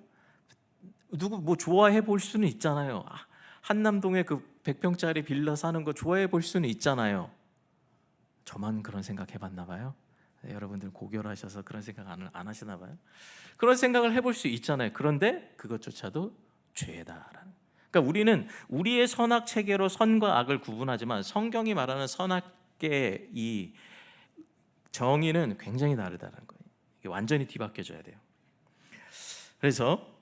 누구 뭐 좋아해 볼 수는 있잖아요. 한남동에 그 100평짜리 빌라 사는 거 좋아해 볼 수는 있잖아요. 저만 그런 생각 해봤나 봐요. 네, 여러분들 고결하셔서 그런 생각 안 하시나 봐요. 그런 생각을 해볼 수 있잖아요. 그런데 그것조차도 죄다라는. 그러니까 우리는 우리의 선악 체계로 선과 악을 구분하지만 성경이 말하는 선악의 이 정의는 굉장히 다르다는 거예요. 이게 완전히 뒤바뀌어져야 돼요. 그래서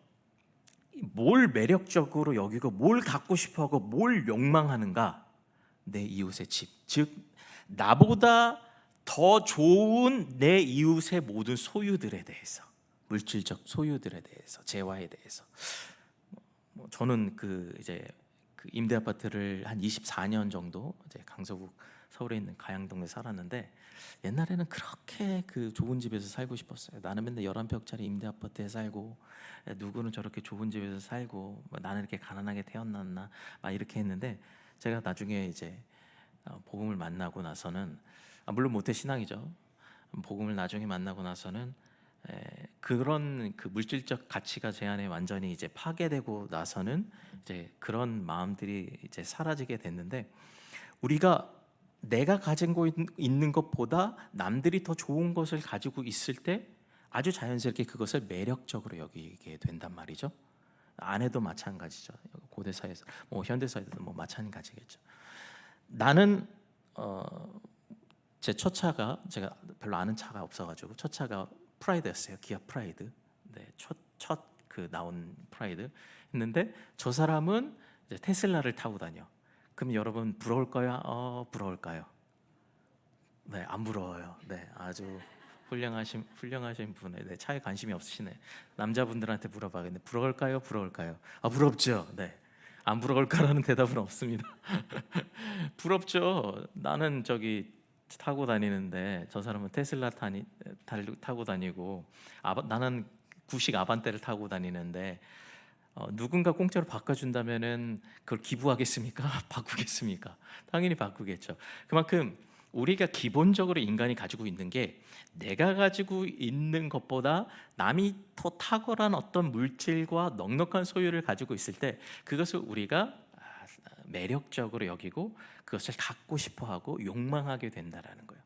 뭘 매력적으로 여기고 뭘 갖고 싶어하고 뭘 욕망하는가? 내 이웃의 집, 즉 나보다 더 좋은 내 이웃의 모든 소유들에 대해서, 물질적 소유들에 대해서, 재화에 대해서. 저는 이제 그 임대 아파트를 한 24년 정도 이제 강서구 서울에 있는 가양동에 살았는데, 옛날에는 그렇게 그 좋은 집에서 살고 싶었어요. 나는 맨날 11평짜리 임대 아파트에 살고, 누구는 저렇게 좋은 집에서 살고, 나는 이렇게 가난하게 태어났나 막 이렇게 했는데, 제가 나중에 이제 복음을 만나고 나서는, 물론 모태 신앙이죠. 복음을 나중에 만나고 나서는 그런 그 물질적 가치가 제 안에 완전히 이제 파괴되고 나서는 이제 그런 마음들이 이제 사라지게 됐는데, 우리가 내가 가지고 있는 것보다 남들이 더 좋은 것을 가지고 있을 때 아주 자연스럽게 그것을 매력적으로 여기게 된단 말이죠. 아내도 마찬가지죠. 고대 사회에서, 뭐 현대 사회도 뭐 마찬가지겠죠. 나는 제 첫 차가, 제가 별로 아는 차가 없어가지고 첫 차가 프라이드였어요. 기아 프라이드. 네, 첫 그 나온 프라이드 했는데, 저 사람은 이제 테슬라를 타고 다녀. 그럼 여러분 부러울까요? 부러울까요? 네, 안 부러워요. 네, 아주 훌륭하신 분에, 네, 차에 관심이 없으시네. 남자분들한테 물어봐야겠네. 부러울까요? 부럽죠. 네, 안 부러울까라는 대답은 없습니다. 부럽죠. 나는 저기 타고 다니는데 저 사람은 테슬라 타고 다니고, 나는 구식 아반떼를 타고 다니는데, 누군가 공짜로 바꿔준다면은 그걸 기부하겠습니까? 바꾸겠습니까? 당연히 바꾸겠죠. 그만큼 우리가 기본적으로 인간이 가지고 있는 게, 내가 가지고 있는 것보다 남이 더 탁월한 어떤 물질과 넉넉한 소유를 가지고 있을 때 그것을 우리가 매력적으로 여기고 그것을 갖고 싶어하고 욕망하게 된다라는 거예요.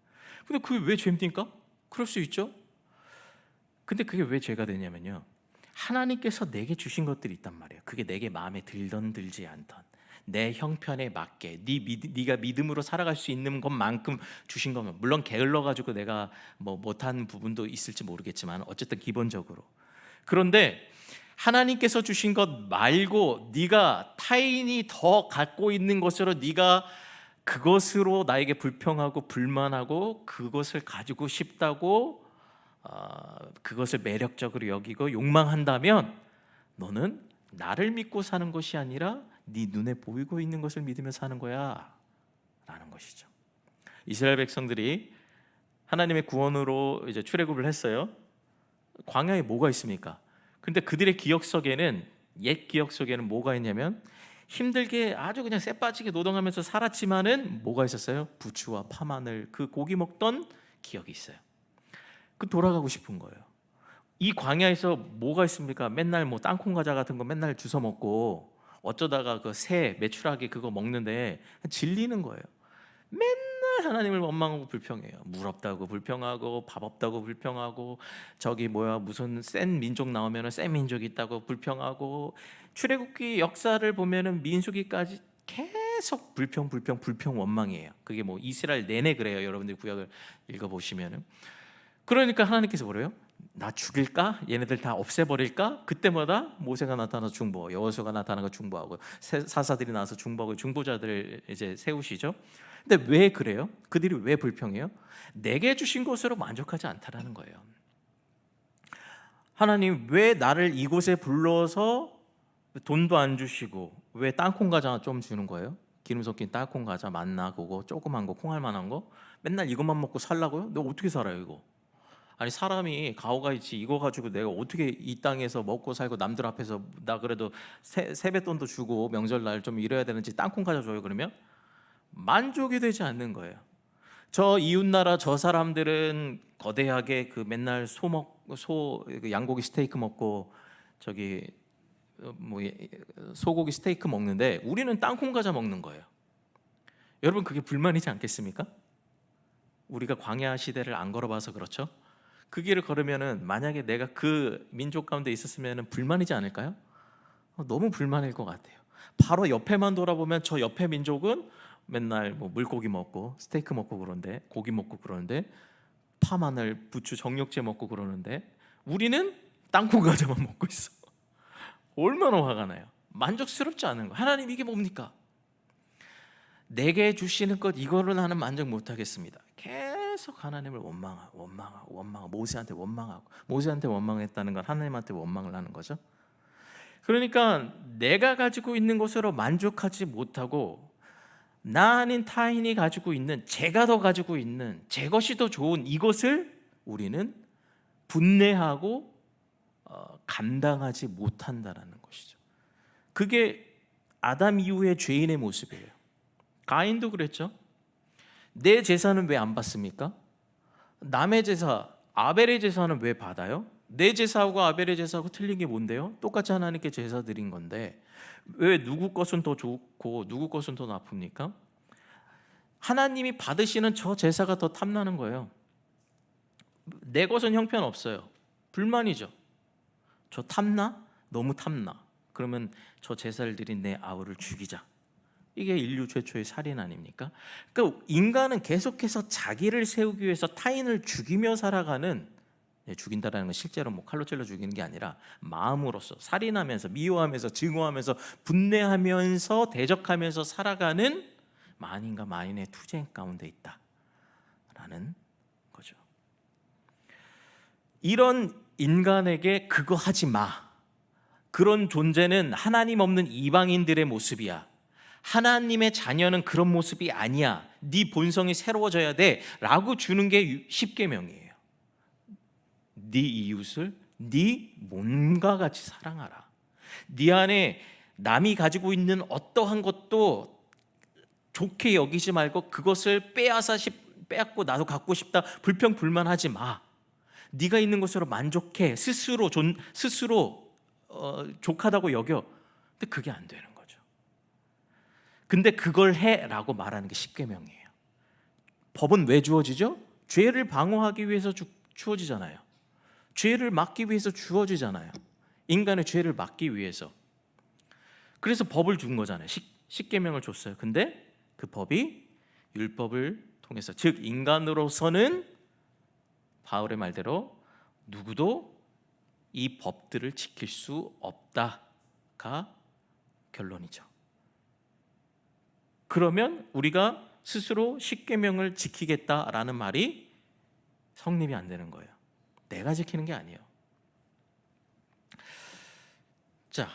근데 그게 왜 죄입니까? 그럴 수 있죠. 근데 그게 왜 죄가 되냐면요, 하나님께서 내게 주신 것들이 있단 말이에요. 그게 내게 마음에 들던 들지 않던, 내 형편에 맞게 네가 믿음으로 살아갈 수 있는 것만큼 주신 거면, 물론 게을러 가지고 내가 뭐 못한 부분도 있을지 모르겠지만 어쨌든 기본적으로. 그런데 하나님께서 주신 것 말고 네가 타인이 더 갖고 있는 것으로 네가 그것으로 나에게 불평하고 불만하고 그것을 가지고 싶다고 그것을 매력적으로 여기고 욕망한다면, 너는 나를 믿고 사는 것이 아니라 네 눈에 보이고 있는 것을 믿으며 사는 거야 라는 것이죠. 이스라엘 백성들이 하나님의 구원으로 이제 출애굽을 했어요. 광야에 뭐가 있습니까? 근데 그들의 기억 속에는, 옛 기억 속에는 뭐가 있냐면, 힘들게 아주 그냥 쎄빠지게 노동하면서 살았지만은 뭐가 있었어요? 부추와 파마늘, 그 고기 먹던 기억이 있어요. 그 돌아가고 싶은 거예요. 이 광야에서 뭐가 있습니까? 맨날 뭐 땅콩 과자 같은 거 맨날 주워 먹고, 어쩌다가 그 새 메추라기 그거 먹는데 질리는 거예요. 맨날 하나님을 원망하고 불평해요. 물 없다고 불평하고, 밥 없다고 불평하고, 저기 무슨 센 민족 나오면은 센 민족이 있다고 불평하고, 출애굽기 역사를 보면은 민수기까지 계속 불평 원망이에요. 그게 뭐 이스라엘 내내 그래요. 여러분들 구약을 읽어보시면은. 그러니까 하나님께서 뭐래요? 나 죽일까? 얘네들 다 없애버릴까? 그때마다 모세가 나타나서 중보, 여호수아가 나타나서 중보하고, 사사들이 나와서 중보하고, 중보자들을 이제 세우시죠. 근데 왜 그래요? 그들이 왜 불평해요? 내게 주신 것으로 만족하지 않다라는 거예요. 하나님, 왜 나를 이곳에 불러서 돈도 안 주시고 왜 땅콩 과자 좀 주는 거예요? 기름 섞인 땅콩 과자, 만나 그거 조그만 거, 콩알만한 거 맨날 이것만 먹고 살라고요? 내가 어떻게 살아요 이거? 아니, 사람이 가오가 있지, 이거 가지고 내가 어떻게 이 땅에서 먹고 살고, 남들 앞에서 나 그래도 세뱃돈도 주고 명절날 좀 이래야 되는지 땅콩 과자 줘요 그러면? 만족이 되지 않는 거예요. 저 이웃나라 저 사람들은 거대하게 그 맨날 양고기 스테이크 먹고, 저기 소고기 스테이크 먹는데 우리는 땅콩 과자 먹는 거예요. 여러분 그게 불만이지 않겠습니까? 우리가 광야 시대를 안 걸어봐서 그렇죠. 그 길을 걸으면은 만약에 내가 그 민족 가운데 있었으면은 불만이지 않을까요? 너무 불만일 것 같아요. 바로 옆에만 돌아보면 저 옆에 민족은 맨날 뭐 물고기 먹고 스테이크 먹고 그러는데, 고기 먹고 그러는데, 파, 마늘, 부추, 정육제 먹고 그러는데 우리는 땅콩 과자만 먹고 있어. 얼마나 화가 나요. 만족스럽지 않은 거. 하나님 이게 뭡니까? 내게 주시는 것 이거로 나는 만족 못하겠습니다. 계속 하나님을 원망하고 모세한테 원망했다는 건 하나님한테 원망을 하는 거죠. 그러니까 내가 가지고 있는 것으로 만족하지 못하고 나 아닌 타인이 가지고 있는, 제가 더 가지고 있는, 제 것이 더 좋은 이것을 우리는 분내하고 감당하지 못한다라는 것이죠. 그게 아담 이후의 죄인의 모습이에요. 가인도 그랬죠. 내 제사는 왜 안 받습니까? 남의 제사, 아벨의 제사는 왜 받아요? 내 제사하고 아벨의 제사하고 틀린 게 뭔데요? 똑같이 하나님께 제사 드린 건데 왜 누구 것은 더 좋고 누구 것은 더 나쁩니까? 하나님이 받으시는 저 제사가 더 탐나는 거예요. 내 것은 형편없어요. 불만이죠. 저 탐나? 너무 탐나. 그러면 저 제사를 드린 내 아우를 죽이자. 이게 인류 최초의 살인 아닙니까? 그러니까 인간은 계속해서 자기를 세우기 위해서 타인을 죽이며 살아가는, 죽인다라는 건 실제로 뭐 칼로 찔러 죽이는 게 아니라 마음으로서 살인하면서 미워하면서 증오하면서 분내하면서 대적하면서 살아가는 만인과 만인의 투쟁 가운데 있다라는 거죠. 이런 인간에게 그거 하지 마. 그런 존재는 하나님 없는 이방인들의 모습이야. 하나님의 자녀는 그런 모습이 아니야. 네 본성이 새로워져야 돼 라고 주는 게 십계명이에요. 네 이웃을 네 몸과 같이 사랑하라. 네 안에 남이 가지고 있는 어떠한 것도 좋게 여기지 말고 그것을 빼앗고 나도 갖고 싶다 불평불만하지 마. 네가 있는 것으로 만족해. 스스로 족하다고 여겨. 근데 그게 안 되는 거죠. 근데 그걸 해라고 말하는 게 십계명이에요. 법은 왜 주어지죠? 죄를 방어하기 위해서 주어지잖아요. 죄를 막기 위해서 주어지잖아요. 인간의 죄를 막기 위해서. 그래서 법을 준 거잖아요. 십계명을 줬어요. 근데 그 법이 율법을 통해서, 즉 인간으로서는 바울의 말대로 누구도 이 법들을 지킬 수 없다가 결론이죠. 그러면 우리가 스스로 십계명을 지키겠다라는 말이 성립이 안 되는 거예요. 내가 지키는 게 아니에요. 자,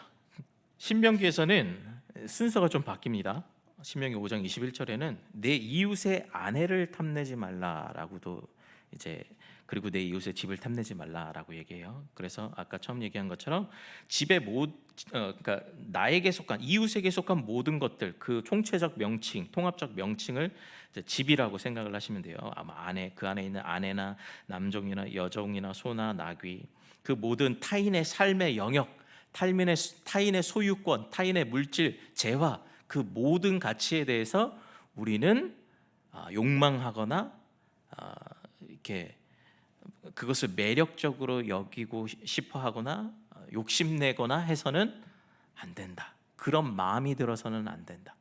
신명기에서는 순서가 좀 바뀝니다. 신명기 5장 21절에는 내 이웃의 아내를 탐내지 말라라고도 이제, 그리고 내 이웃의 집을 탐내지 말라라고 얘기해요. 그래서 아까 처음 얘기한 것처럼 집에 그러니까 나에게 속한, 이웃에게 속한 모든 것들, 그 총체적 명칭, 통합적 명칭을 이제 집이라고 생각을 하시면 돼요. 아마 그 안에 있는 아내나 남종이나 여종이나 소나 나귀, 그 모든 타인의 삶의 영역, 타인의 소유권, 타인의 물질, 재화, 그 모든 가치에 대해서 우리는 욕망하거나 이렇게 그것을 매력적으로 여기고 싶어하거나 욕심내거나 해서는 안 된다. 그런 마음이 들어서는 안 된다.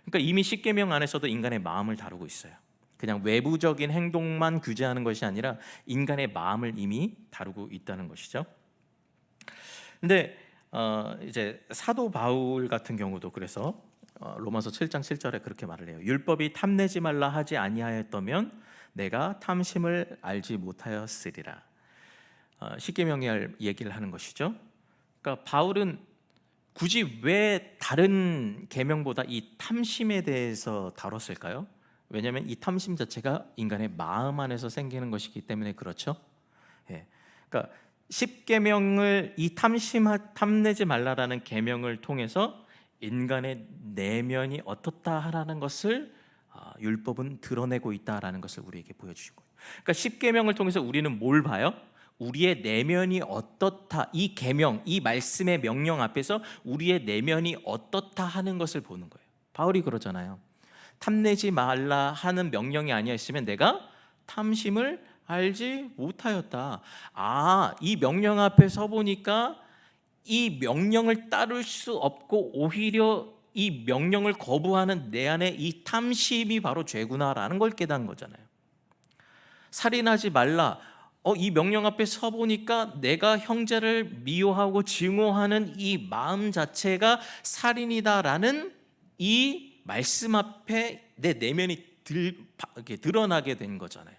그러니까 이미 십계명 안에서도 인간의 마음을 다루고 있어요. 그냥 외부적인 행동만 규제하는 것이 아니라 인간의 마음을 이미 다루고 있다는 것이죠. 근데 이제 사도 바울 같은 경우도 그래서 로마서 7장 7절에 그렇게 말을 해요. 율법이 탐내지 말라 하지 아니하였다면 내가 탐심을 알지 못하였으리라. 십계명의 얘기를 하는 것이죠. 그러니까 바울은 굳이 왜 다른 계명보다 이 탐심에 대해서 다뤘을까요? 왜냐하면 이 탐심 자체가 인간의 마음 안에서 생기는 것이기 때문에 그렇죠. 예. 그러니까 십계명을, 이 탐내지 말라라는 계명을 통해서 인간의 내면이 어떻다라는 것을 율법은 드러내고 있다라는 것을 우리에게 보여주신 거예요. 그러니까 십계명을 통해서 우리는 뭘 봐요? 우리의 내면이 어떻다, 이 계명, 이 말씀의 명령 앞에서 우리의 내면이 어떻다 하는 것을 보는 거예요. 바울이 그러잖아요. 탐내지 말라 하는 명령이 아니었으면 내가 탐심을 알지 못하였다. 이 명령 앞에 서 보니까 이 명령을 따를 수 없고 오히려 이 명령을 거부하는 내 안에 이 탐심이 바로 죄구나라는 걸 깨닫는 거잖아요. 살인하지 말라. 이 명령 앞에 서 보니까 내가 형제를 미워하고 증오하는 이 마음 자체가 살인이다라는 이 말씀 앞에 내 내면이 드러나게 된 거잖아요.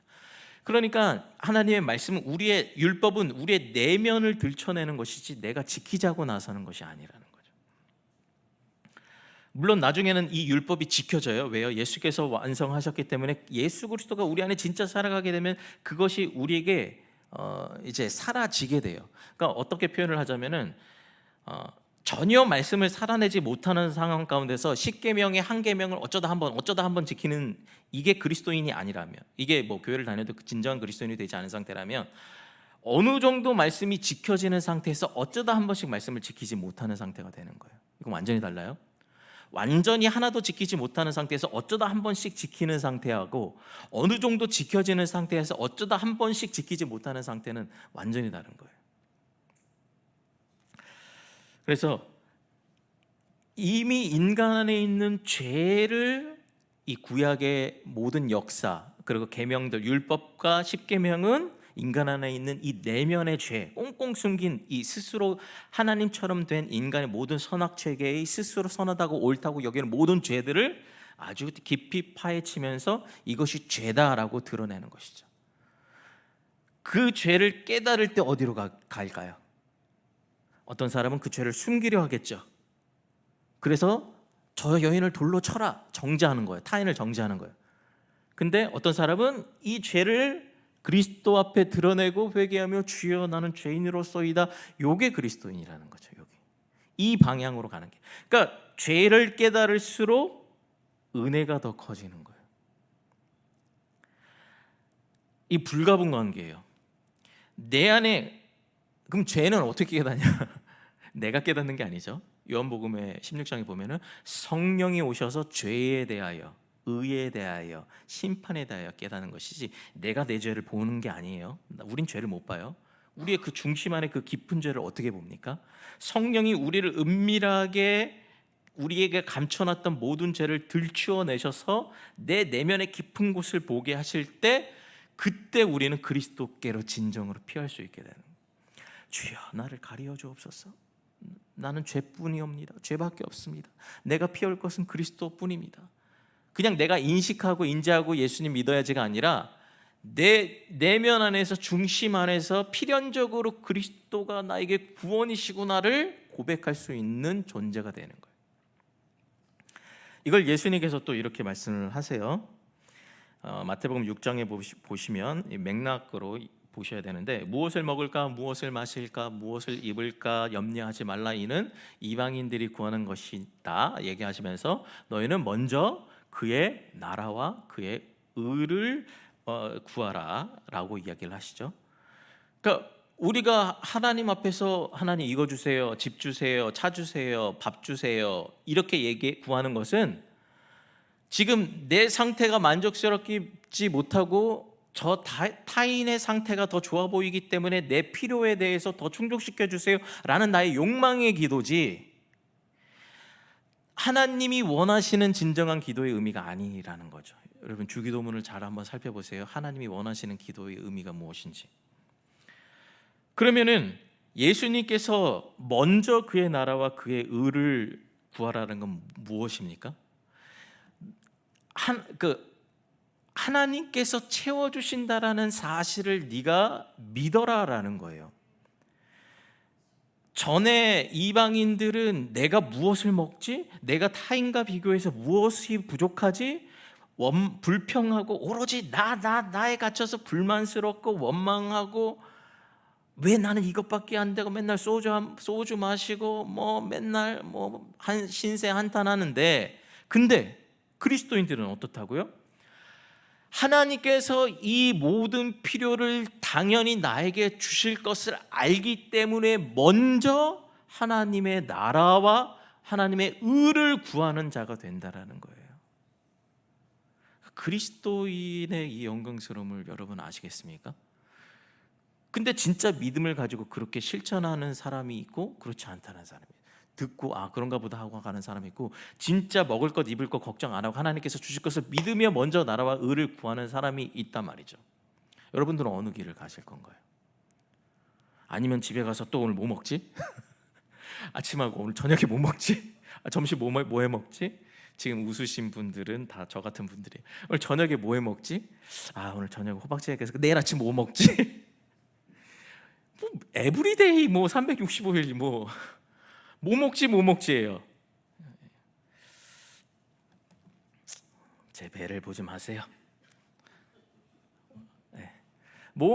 그러니까 하나님의 말씀은, 우리의 율법은 우리의 내면을 들춰내는 것이지 내가 지키자고 나서는 것이 아니라는 거죠. 물론 나중에는 이 율법이 지켜져요. 왜요? 예수께서 완성하셨기 때문에 예수 그리스도가 우리 안에 진짜 살아가게 되면 그것이 우리에게 이제 사라지게 돼요. 그러니까 어떻게 표현을 하자면은 전혀 말씀을 살아내지 못하는 상황 가운데서 10계명의 한 계명을 어쩌다 한번 지키는, 이게 그리스도인이 아니라면, 이게 뭐 교회를 다녀도 진정한 그리스도인이 되지 않은 상태라면, 어느 정도 말씀이 지켜지는 상태에서 어쩌다 한 번씩 말씀을 지키지 못하는 상태가 되는 거예요. 이건 완전히 달라요. 완전히 하나도 지키지 못하는 상태에서 어쩌다 한 번씩 지키는 상태하고, 어느 정도 지켜지는 상태에서 어쩌다 한 번씩 지키지 못하는 상태는 완전히 다른 거예요. 그래서 이미 인간 안에 있는 죄를 이 구약의 모든 역사, 그리고 계명들, 율법과 십계명은 인간 안에 있는 이 내면의 죄, 꽁꽁 숨긴 이 스스로 하나님처럼 된 인간의 모든 선악체계의 스스로 선하다고 옳다고 여기는 모든 죄들을 아주 깊이 파헤치면서 이것이 죄다라고 드러내는 것이죠. 그 죄를 깨달을 때 어디로 갈까요? 어떤 사람은 그 죄를 숨기려 하겠죠. 그래서 저 여인을 돌로 쳐라, 정죄하는 거예요. 타인을 정죄하는 거예요. 근데 어떤 사람은 이 죄를 그리스도 앞에 드러내고 회개하며 주여 나는 죄인으로서이다, 요게 그리스도인이라는 거죠. 여기 이 방향으로 가는 게, 그러니까 죄를 깨달을수록 은혜가 더 커지는 거예요. 이 불가분 관계예요. 내 안에, 그럼 죄는 어떻게 깨닫냐? 내가 깨닫는 게 아니죠. 요한복음의 16장에 보면은 성령이 오셔서 죄에 대하여, 의에 대하여, 심판에 대하여 깨닫는 것이지 내가 내 죄를 보는 게 아니에요. 우린 죄를 못 봐요. 우리의 그 중심 안에 그 깊은 죄를 어떻게 봅니까? 성령이 우리를 은밀하게 우리에게 감춰놨던 모든 죄를 들추어내셔서 내 내면의 깊은 곳을 보게 하실 때, 그때 우리는 그리스도께로 진정으로 피할 수 있게 되는 거예요. 주여 나를 가리어 주옵소서. 나는 죄뿐이옵니다. 죄밖에 없습니다. 내가 피할 것은 그리스도뿐입니다. 그냥 내가 인식하고 인지하고 예수님 믿어야지가 아니라 내 내면 안에서, 중심 안에서 필연적으로 그리스도가 나에게 구원이시구나를 고백할 수 있는 존재가 되는 거예요. 이걸 예수님께서 또 이렇게 말씀을 하세요. 마태복음 6장에 보시면 이 맥락으로 보셔야 되는데, 무엇을 먹을까, 무엇을 마실까, 무엇을 입을까 염려하지 말라, 이는 이방인들이 구하는 것이다 얘기하시면서 너희는 먼저 그의 나라와 그의 의를 구하라 라고 이야기를 하시죠. 그러니까 우리가 하나님 앞에서 하나님 이거 주세요, 집 주세요, 차 주세요, 밥 주세요 이렇게 구하는 것은 지금 내 상태가 만족스럽지 못하고 저 타인의 상태가 더 좋아 보이기 때문에 내 필요에 대해서 더 충족시켜 주세요 라는 나의 욕망의 기도지, 하나님이 원하시는 진정한 기도의 의미가 아니라는 거죠. 여러분 주기도문을 잘 한번 살펴보세요. 하나님이 원하시는 기도의 의미가 무엇인지. 그러면은 예수님께서 먼저 그의 나라와 그의 의를 구하라는 건 무엇입니까? 하나님께서 채워주신다라는 사실을 네가 믿어라라는 거예요. 전에 이방인들은 내가 무엇을 먹지? 내가 타인과 비교해서 무엇이 부족하지? 불평하고 오로지 나에 갇혀서 불만스럽고 원망하고, 왜 나는 이것밖에 안 되고 맨날 소주 마시고 맨날 신세 한탄하는데, 근데 그리스도인들은 어떻다고요? 하나님께서 이 모든 필요를 당연히 나에게 주실 것을 알기 때문에 먼저 하나님의 나라와 하나님의 의를 구하는 자가 된다라는 거예요. 그리스도인의 이 영광스러움을 여러분 아시겠습니까? 근데 진짜 믿음을 가지고 그렇게 실천하는 사람이 있고 그렇지 않다는 사람이 있어요. 듣고 그런가 보다 하고 가는 사람이 있고, 진짜 먹을 것 입을 것 걱정 안 하고 하나님께서 주실 것을 믿으며 먼저 나라와 의를 구하는 사람이 있단 말이죠. 여러분들은 어느 길을 가실 건가요? 아니면 집에 가서 또 오늘 뭐 먹지? 아침하고 오늘 저녁에 뭐 먹지? 점심 뭐 해 먹지? 지금 웃으신 분들은 다 저 같은 분들이 오늘 저녁에 뭐 해 먹지? 오늘 저녁에 호박찌개에서 내일 아침 뭐 먹지? 뭐 에브리데이 365일 뭐 먹지예요. 제 배를 보지 마세요. 뭐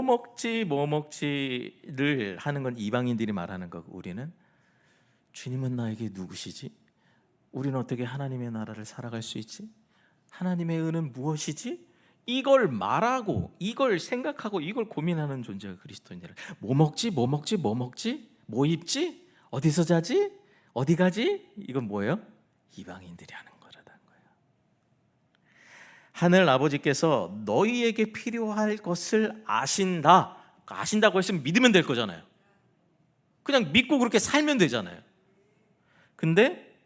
먹지를 하는 건 이방인들이 말하는 거고, 우리는 주님은 나에게 누구시지? 우리는 어떻게 하나님의 나라를 살아갈 수 있지? 하나님의 은은 무엇이지? 이걸 말하고 이걸 생각하고 이걸 고민하는 존재가 그리스도인들. 뭐 먹지? 뭐 입지? 어디서 자지? 어디 가지? 이건 뭐예요? 이방인들이 하는 거라는 거예요. 하늘 아버지께서 너희에게 필요할 것을 아신다. 아신다고 했으면 믿으면 될 거잖아요. 그냥 믿고 그렇게 살면 되잖아요. 근데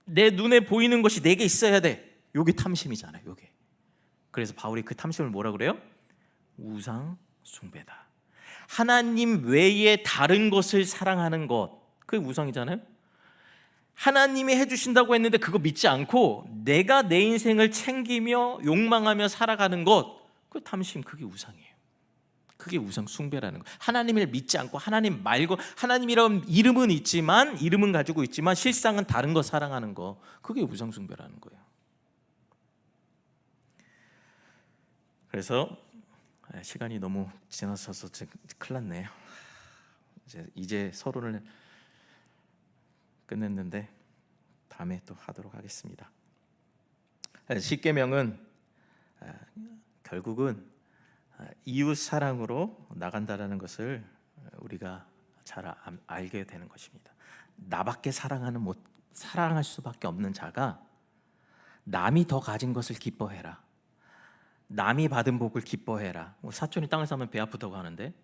내 눈에 보이는 것이 내게 있어야 돼. 요게 탐심이잖아요. 요게. 그래서 바울이 그 탐심을 뭐라 그래요? 우상 숭배다. 하나님 외에 다른 것을 사랑하는 것, 그게 우상이잖아요. 하나님이 해주신다고 했는데 그거 믿지 않고 내가 내 인생을 챙기며 욕망하며 살아가는 것, 그 탐심, 그게 우상이에요. 그게 우상 숭배라는 거예요. 하나님을 믿지 않고 하나님 말고, 하나님이라는 이름은 있지만, 이름은 가지고 있지만 실상은 다른 거 사랑하는 거, 그게 우상 숭배라는 거예요. 그래서 시간이 너무 지나쳐서 큰일 났네요. 이제 서론을 끝냈는데 다음에 또 하도록 하겠습니다. 십계명은 결국은 이웃 사랑으로 나간다라는 것을 우리가 잘 알게 되는 것입니다. 나밖에 사랑할 수밖에 없는 자가 남이 더 가진 것을 기뻐해라. 남이 받은 복을 기뻐해라. 사촌이 땅을 사면 배 아프다고 하는데,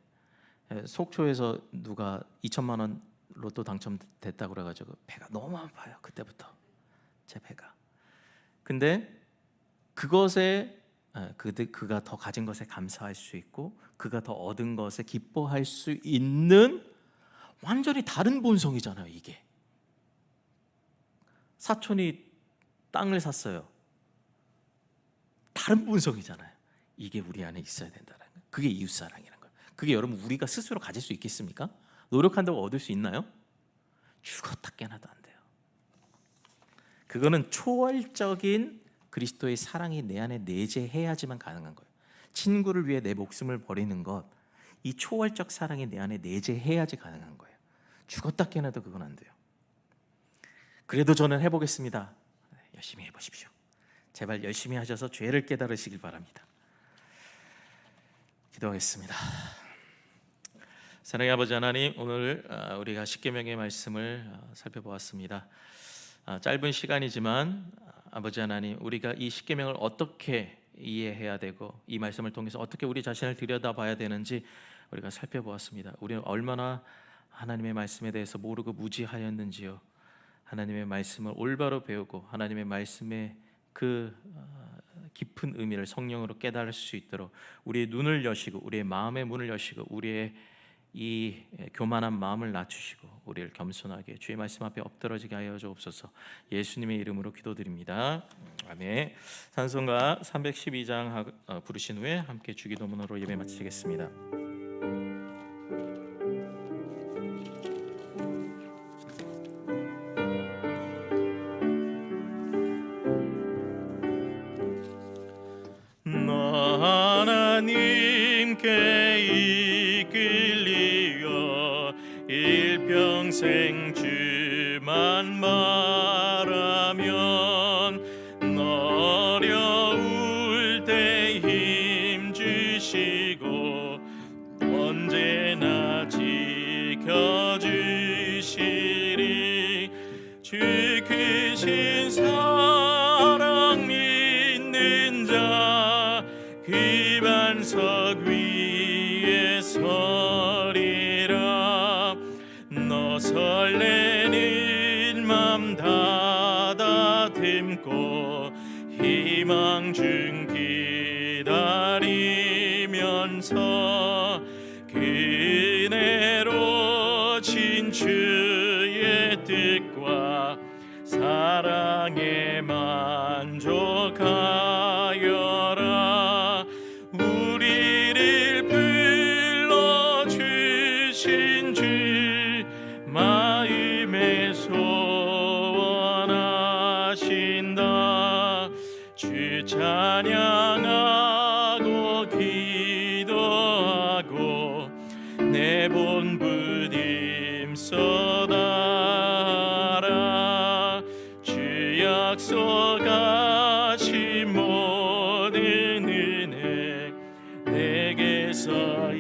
속초에서 누가 2천만 원 로또 당첨됐다고 그래가지고 배가 너무 아파요. 그때부터 제 배가. 근데 그것에 그가 더 가진 것에 감사할 수 있고, 그가 더 얻은 것에 기뻐할 수 있는 완전히 다른 본성이잖아요. 이게 사촌이 땅을 샀어요. 다른 본성이잖아요. 이게 우리 안에 있어야 된다는 거예요. 그게 이웃사랑이라는 거예요. 그게 여러분 우리가 스스로 가질 수 있겠습니까? 노력한다고 얻을 수 있나요? 죽었다 깨나도 안 돼요. 그거는 초월적인 그리스도의 사랑이 내 안에 내재해야지만 가능한 거예요. 친구를 위해 내 목숨을 버리는 것, 이 초월적 사랑이 내 안에 내재해야지 가능한 거예요. 죽었다 깨나도 그건 안 돼요. 그래도 저는 해보겠습니다. 열심히 해보십시오. 제발 열심히 하셔서 죄를 깨달으시길 바랍니다. 기도하겠습니다. 사랑의 아버지 하나님, 오늘 우리가 십계명의 말씀을 살펴보았습니다. 짧은 시간이지만 아버지 하나님, 우리가 이 십계명을 어떻게 이해해야 되고 이 말씀을 통해서 어떻게 우리 자신을 들여다봐야 되는지 우리가 살펴보았습니다. 우리는 얼마나 하나님의 말씀에 대해서 모르고 무지하였는지요. 하나님의 말씀을 올바로 배우고 하나님의 말씀의 그 깊은 의미를 성령으로 깨달을 수 있도록 우리의 눈을 여시고 우리의 마음의 문을 여시고 우리의 이 교만한 마음을 낮추시고 우리를 겸손하게 주의 말씀 앞에 엎드러지게 하여 주옵소서. 예수님의 이름으로 기도드립니다. 아멘. 찬송가 312장 부르신 후에 함께 주기도문으로 예배 마치겠습니다. 하나님께 이끌리어 일평생 주만 바라면 어려운 크신 사랑 믿는 자 그 반석 위에 서리라. 너 설레는 맘 닫아듬고 희망 중 기다리면서 그네로 진 주의 뜻과 사랑에 만족하여라. 우리를 불러주신 주 마음에 소원하신다. 주 찬양하고 기도하고 내 본부 힘써다라. 주 약속하신 모든 은혜 내게서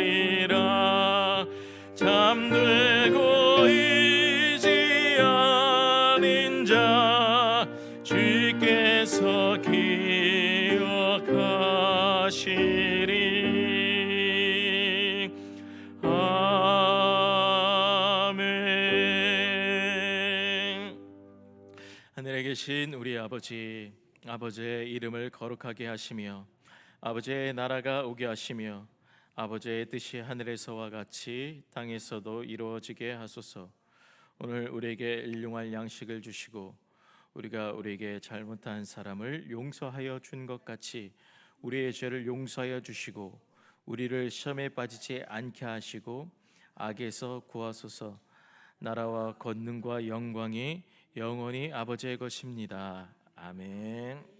이루어지리라. 잠들고 의지하는 자 주께서 기억하시리. 아멘. 하늘에 계신 우리 아버지, 아버지의 이름을 거룩하게 하시며 아버지의 나라가 오게 하시며 아버지의 뜻이 하늘에서와 같이 땅에서도 이루어지게 하소서. 오늘 우리에게 일용할 양식을 주시고 우리가 우리에게 잘못한 사람을 용서하여 준 것 같이 우리의 죄를 용서하여 주시고 우리를 시험에 빠지지 않게 하시고 악에서 구하소서. 나라와 권능과 영광이 영원히 아버지의 것입니다. 아멘.